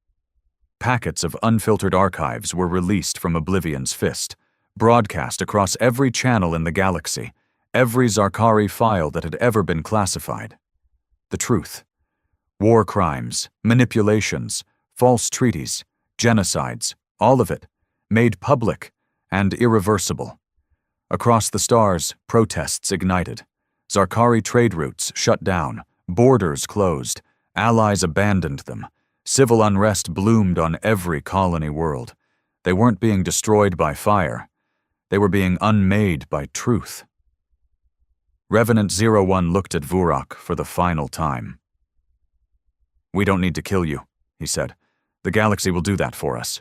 Packets of unfiltered archives were released from Oblivion's fist, broadcast across every channel in the galaxy, every Zarkari file that had ever been classified. The truth. War crimes, manipulations, false treaties, genocides, all of it, made public and irreversible. Across the stars, protests ignited. Zarkari trade routes shut down, borders closed, allies abandoned them. Civil unrest bloomed on every colony world. They weren't being destroyed by fire. They were being unmade by truth. Revenant 01 looked at Vurak for the final time. "We don't need to kill you," he said. "The galaxy will do that for us."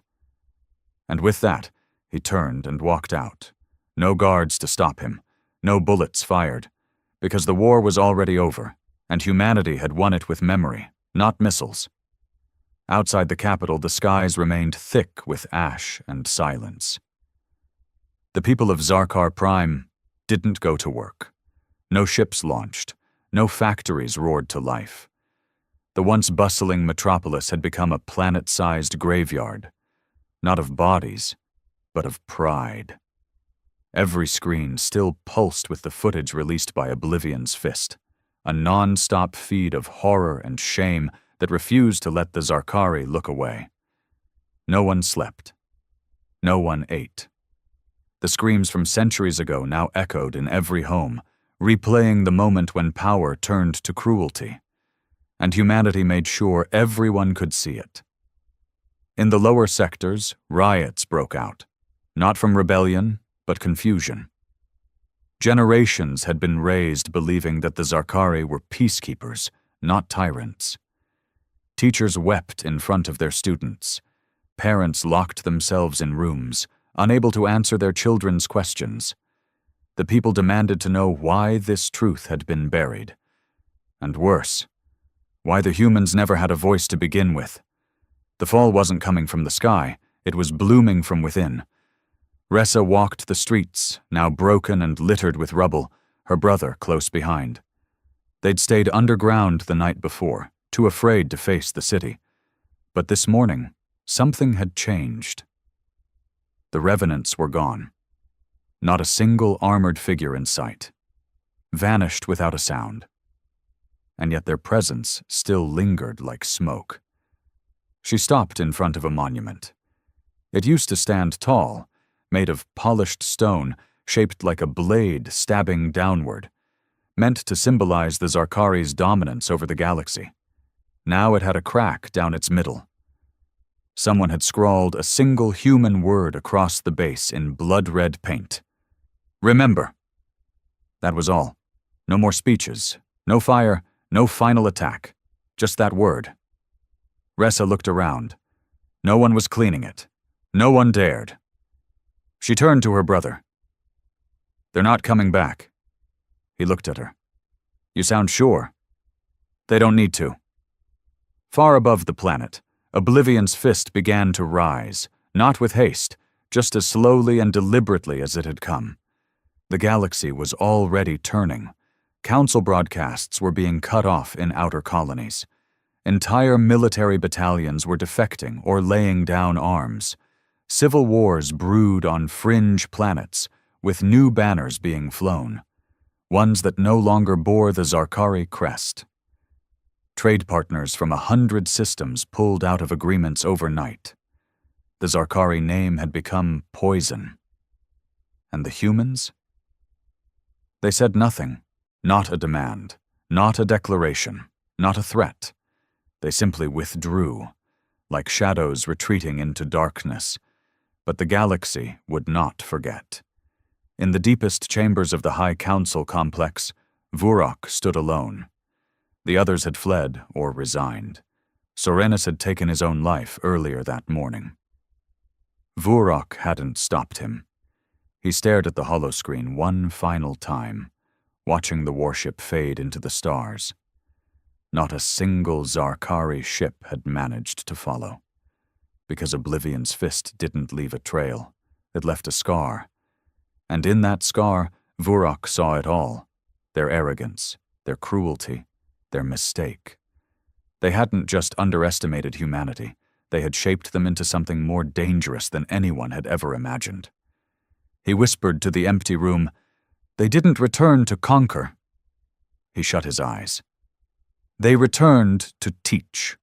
And with that, he turned and walked out. No guards to stop him, no bullets fired, because the war was already over, and humanity had won it with memory, not missiles. Outside the capital, the skies remained thick with ash and silence. The people of Zarkar Prime didn't go to work. No ships launched, no factories roared to life. The once bustling metropolis had become a planet-sized graveyard, not of bodies, but of pride. Every screen still pulsed with the footage released by Oblivion's fist, a non-stop feed of horror and shame that refused to let the Zarkari look away. No one slept. No one ate. The screams from centuries ago now echoed in every home, replaying the moment when power turned to cruelty. And humanity made sure everyone could see it. In the lower sectors, riots broke out, not from rebellion, but confusion. Generations had been raised believing that the Zarkari were peacekeepers, not tyrants. Teachers wept in front of their students. Parents locked themselves in rooms, unable to answer their children's questions. The people demanded to know why this truth had been buried. And worse, why the humans never had a voice to begin with. The fall wasn't coming from the sky, it was blooming from within. Ressa walked the streets, now broken and littered with rubble, her brother close behind. They'd stayed underground the night before, too afraid to face the city. But this morning, something had changed. The revenants were gone. Not a single armored figure in sight. Vanished without a sound. And yet their presence still lingered like smoke. She stopped in front of a monument. It used to stand tall, made of polished stone, shaped like a blade stabbing downward, meant to symbolize the Zarkari's dominance over the galaxy. Now it had a crack down its middle. Someone had scrawled a single human word across the base in blood-red paint. "Remember." That was all. No more speeches, no fire, no final attack. Just that word. Ressa looked around. No one was cleaning it. No one dared. She turned to her brother. "They're not coming back." He looked at her. "You sound sure." "They don't need to." Far above the planet, Oblivion's fist began to rise, not with haste, just as slowly and deliberately as it had come. The galaxy was already turning. Council broadcasts were being cut off in outer colonies. Entire military battalions were defecting or laying down arms. Civil wars brewed on fringe planets, with new banners being flown, ones that no longer bore the Zarkari crest. Trade partners from 100 systems pulled out of agreements overnight. The Zarkari name had become poison. And the humans? They said nothing, not a demand, not a declaration, not a threat. They simply withdrew, like shadows retreating into darkness. But the galaxy would not forget. In the deepest chambers of the High Council complex, Vurok stood alone. The others had fled or resigned. Sorenis had taken his own life earlier that morning. Vurok hadn't stopped him. He stared at the holoscreen one final time, watching the warship fade into the stars. Not a single Zarkari ship had managed to follow. Because Oblivion's fist didn't leave a trail, it left a scar. And in that scar, Vurok saw it all. Their arrogance, their cruelty, their mistake. They hadn't just underestimated humanity, they had shaped them into something more dangerous than anyone had ever imagined. He whispered to the empty room, "They didn't return to conquer." He shut his eyes. They returned to teach.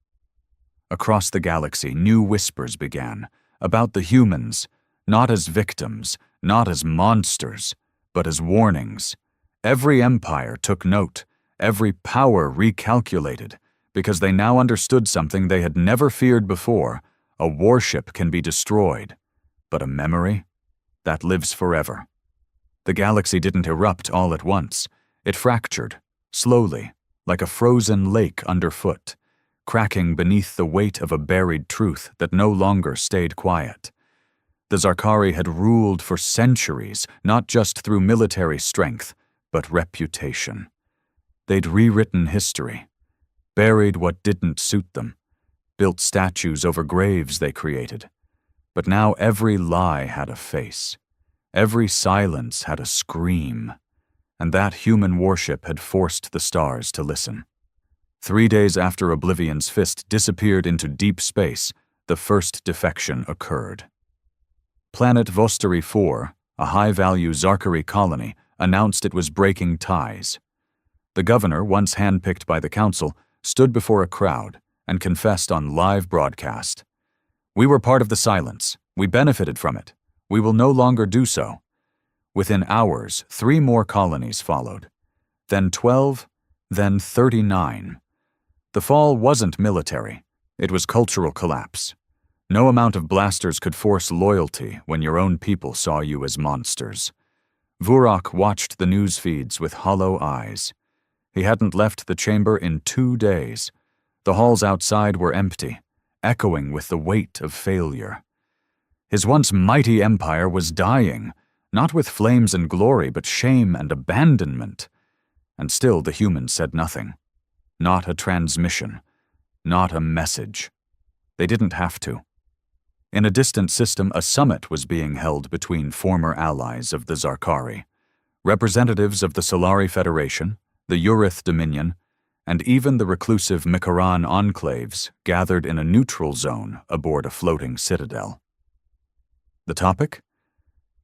Across the galaxy, new whispers began, about the humans, not as victims, not as monsters, but as warnings. Every empire took note, every power recalculated, because they now understood something they had never feared before. A warship can be destroyed, but a memory? That lives forever. The galaxy didn't erupt all at once. It fractured, slowly, like a frozen lake underfoot, cracking beneath the weight of a buried truth that no longer stayed quiet. The Zarkari had ruled for centuries, not just through military strength, but reputation. They'd rewritten history, buried what didn't suit them, built statues over graves they created. But now every lie had a face. Every silence had a scream. And that human warship had forced the stars to listen. 3 days after Oblivion's fist disappeared into deep space, the first defection occurred. Planet Vosteri 4, a high-value Zarkari colony, announced it was breaking ties. The governor, once handpicked by the council, stood before a crowd and confessed on live broadcast. "We were part of the silence. We benefited from it. We will no longer do so." Within hours, 3 more colonies followed. Then 12, then 39. The fall wasn't military. It was cultural collapse. No amount of blasters could force loyalty when your own people saw you as monsters. Vurok watched the news feeds with hollow eyes. He hadn't left the chamber in 2 days. The halls outside were empty, echoing with the weight of failure. His once mighty empire was dying, not with flames and glory, but shame and abandonment. And still the humans said nothing. Not a transmission. Not a message. They didn't have to. In a distant system, a summit was being held between former allies of the Zarkari, representatives of the Solari Federation, the Urith Dominion, and even the reclusive Mikaran enclaves gathered in a neutral zone aboard a floating citadel. The topic?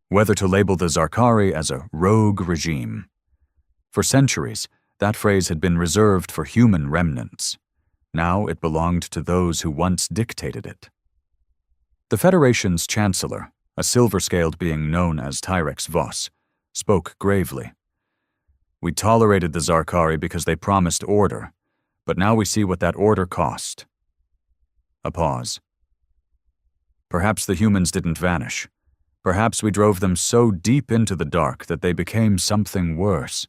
Whether to label the Zarkari as a rogue regime. For centuries, that phrase had been reserved for human remnants. Now it belonged to those who once dictated it. The Federation's chancellor, a silver-scaled being known as Tyrex Voss, spoke gravely. "We tolerated the Zarkari because they promised order, but now we see what that order cost." A pause. "Perhaps the humans didn't vanish. Perhaps we drove them so deep into the dark that they became something worse."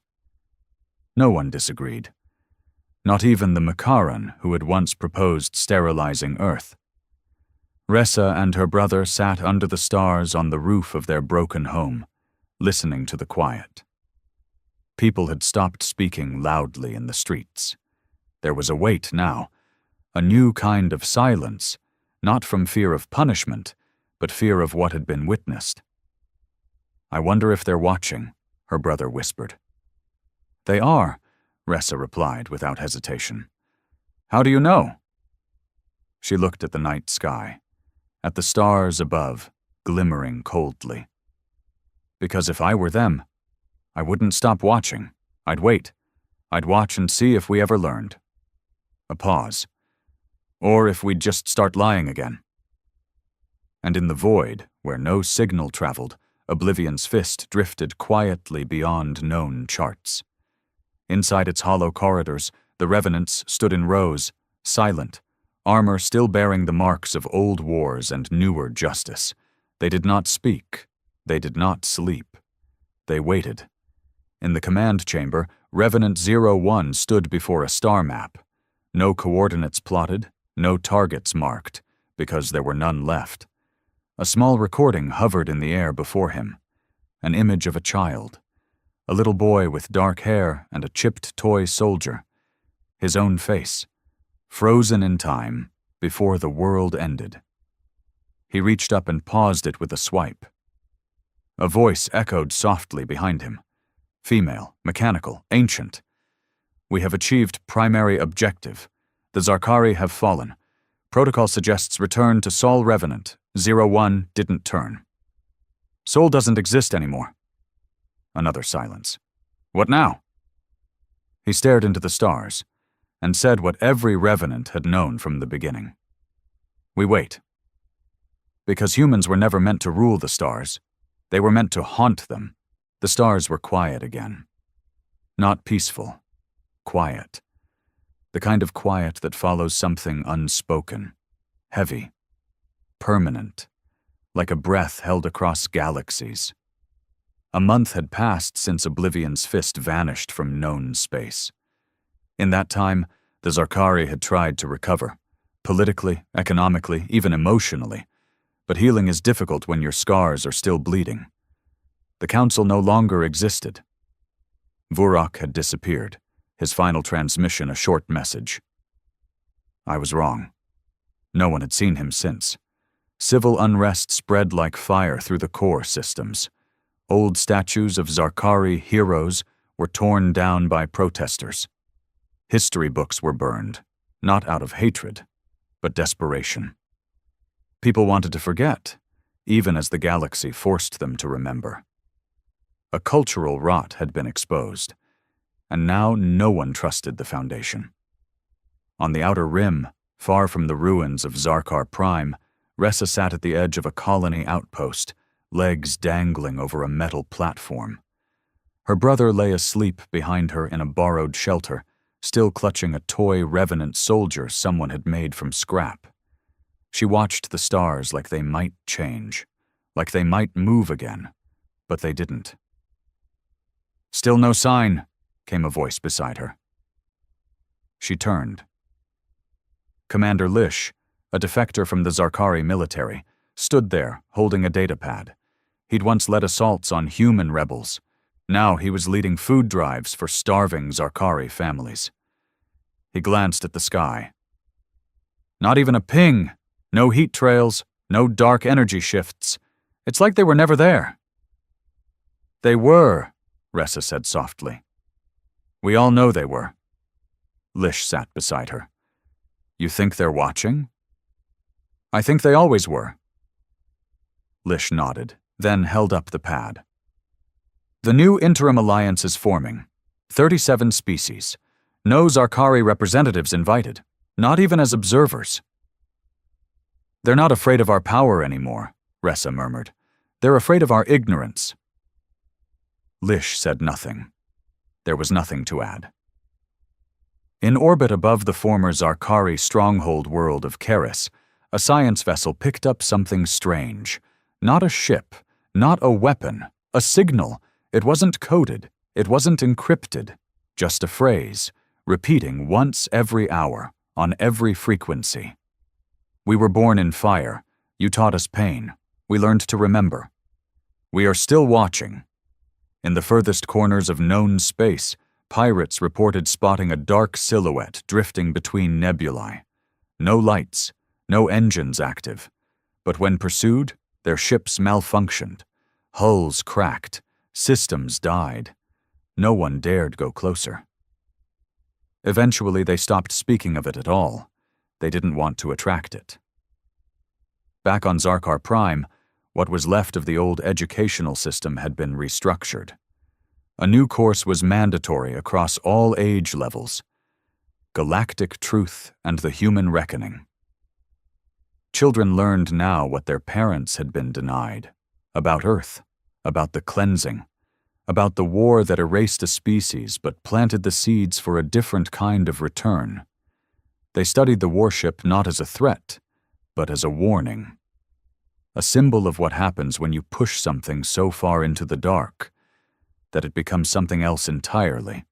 No one disagreed. Not even the Mikaran who had once proposed sterilizing Earth. Ressa and her brother sat under the stars on the roof of their broken home, listening to the quiet. People had stopped speaking loudly in the streets. There was a weight now, a new kind of silence, not from fear of punishment, but fear of what had been witnessed. "I wonder if they're watching," her brother whispered. "They are," Ressa replied without hesitation. "How do you know?" She looked at the night sky, at the stars above, glimmering coldly. "Because if I were them, I wouldn't stop watching. I'd wait. I'd watch and see if we ever learned." A pause. "Or if we'd just start lying again." And in the void, where no signal traveled, Oblivion's fist drifted quietly beyond known charts. Inside its hollow corridors, the revenants stood in rows, silent, armor still bearing the marks of old wars and newer justice. They did not speak. They did not sleep. They waited. In the command chamber, Revenant 01 stood before a star map. No coordinates plotted, no targets marked, because there were none left. A small recording hovered in the air before him. An image of a child. A little boy with dark hair and a chipped toy soldier. His own face, frozen in time, before the world ended. He reached up and paused it with a swipe. A voice echoed softly behind him. Female, mechanical, ancient. We have achieved primary objective. The Zarkari have fallen. Protocol suggests return to Sol Revenant. 01 didn't turn. Sol doesn't exist anymore. Another silence. What now? He stared into the stars and said what every Revenant had known from the beginning. We wait. Because humans were never meant to rule the stars. They were meant to haunt them. The stars were quiet again. Not peaceful. Quiet. The kind of quiet that follows something unspoken. Heavy. Permanent. Like a breath held across galaxies. A month had passed since Oblivion's fist vanished from known space. In that time, the Zarkari had tried to recover. Politically, economically, even emotionally. But healing is difficult when your scars are still bleeding. The Council no longer existed. Vurak had disappeared, his final transmission a short message. I was wrong. No one had seen him since. Civil unrest spread like fire through the core systems. Old statues of Zarkari heroes were torn down by protesters. History books were burned, not out of hatred, but desperation. People wanted to forget, even as the galaxy forced them to remember. A cultural rot had been exposed, and now no one trusted the Foundation. On the outer rim, far from the ruins of Zarkar Prime, Ressa sat at the edge of a colony outpost, legs dangling over a metal platform. Her brother lay asleep behind her in a borrowed shelter, still clutching a toy Revenant soldier someone had made from scrap. She watched the stars like they might change, like they might move again, but they didn't. Still no sign, came a voice beside her. She turned. Commander Lish, a defector from the Zarkari military, stood there, holding a datapad. He'd once led assaults on human rebels. Now he was leading food drives for starving Zarkari families. He glanced at the sky. Not even a ping, no heat trails, no dark energy shifts. It's like they were never there. They were, Ressa said softly. We all know they were. Lish sat beside her. You think they're watching? I think they always were. Lish nodded, then held up the pad. The new interim alliance is forming. 37 species. No Zarkari representatives invited, not even as observers. They're not afraid of our power anymore, Ressa murmured. They're afraid of our ignorance. Lish said nothing. There was nothing to add. In orbit above the former Zarkari stronghold world of Keris, a science vessel picked up something strange. Not a ship, not a weapon, a signal. It wasn't coded, it wasn't encrypted. Just a phrase, repeating once every hour, on every frequency. We were born in fire. You taught us pain. We learned to remember. We are still watching. In the furthest corners of known space, pirates reported spotting a dark silhouette drifting between nebulae. No lights, no engines active. But when pursued, their ships malfunctioned. Hulls cracked. Systems died. No one dared go closer. Eventually, they stopped speaking of it at all. They didn't want to attract it. Back on Zarkar Prime, what was left of the old educational system had been restructured. A new course was mandatory across all age levels. Galactic Truth and the Human Reckoning. Children learned now what their parents had been denied, about Earth, about the cleansing, about the war that erased a species but planted the seeds for a different kind of return. They studied the warship not as a threat, but as a warning. A symbol of what happens when you push something so far into the dark that it becomes something else entirely.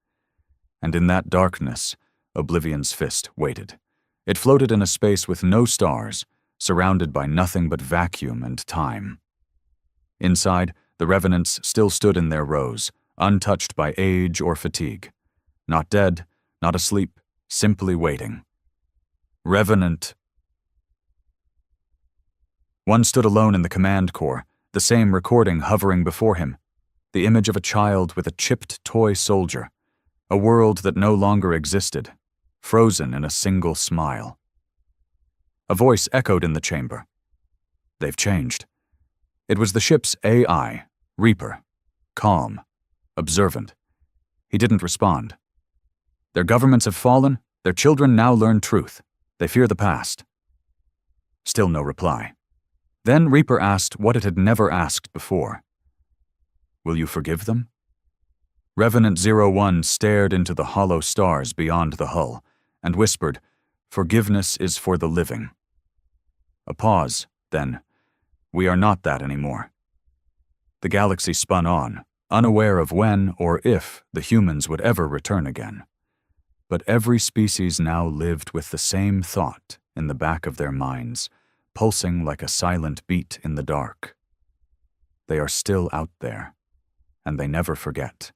And in that darkness, Oblivion's fist waited. It floated in a space with no stars, surrounded by nothing but vacuum and time. Inside, the revenants still stood in their rows, untouched by age or fatigue. Not dead, not asleep, simply waiting. Revenant. One stood alone in the command core, the same recording hovering before him, the image of a child with a chipped toy soldier, a world that no longer existed, frozen in a single smile. A voice echoed in the chamber. They've changed. It was the ship's AI, Reaper, calm, observant. He didn't respond. Their governments have fallen, their children now learn truth. They fear the past. Still no reply. Then Reaper asked what it had never asked before. Will you forgive them? Revenant 01 stared into the hollow stars beyond the hull and whispered, Forgiveness is for the living. A pause, then, we are not that anymore. The galaxy spun on, unaware of when or if the humans would ever return again. But every species now lived with the same thought in the back of their minds, pulsing like a silent beat in the dark. They are still out there, and they never forget.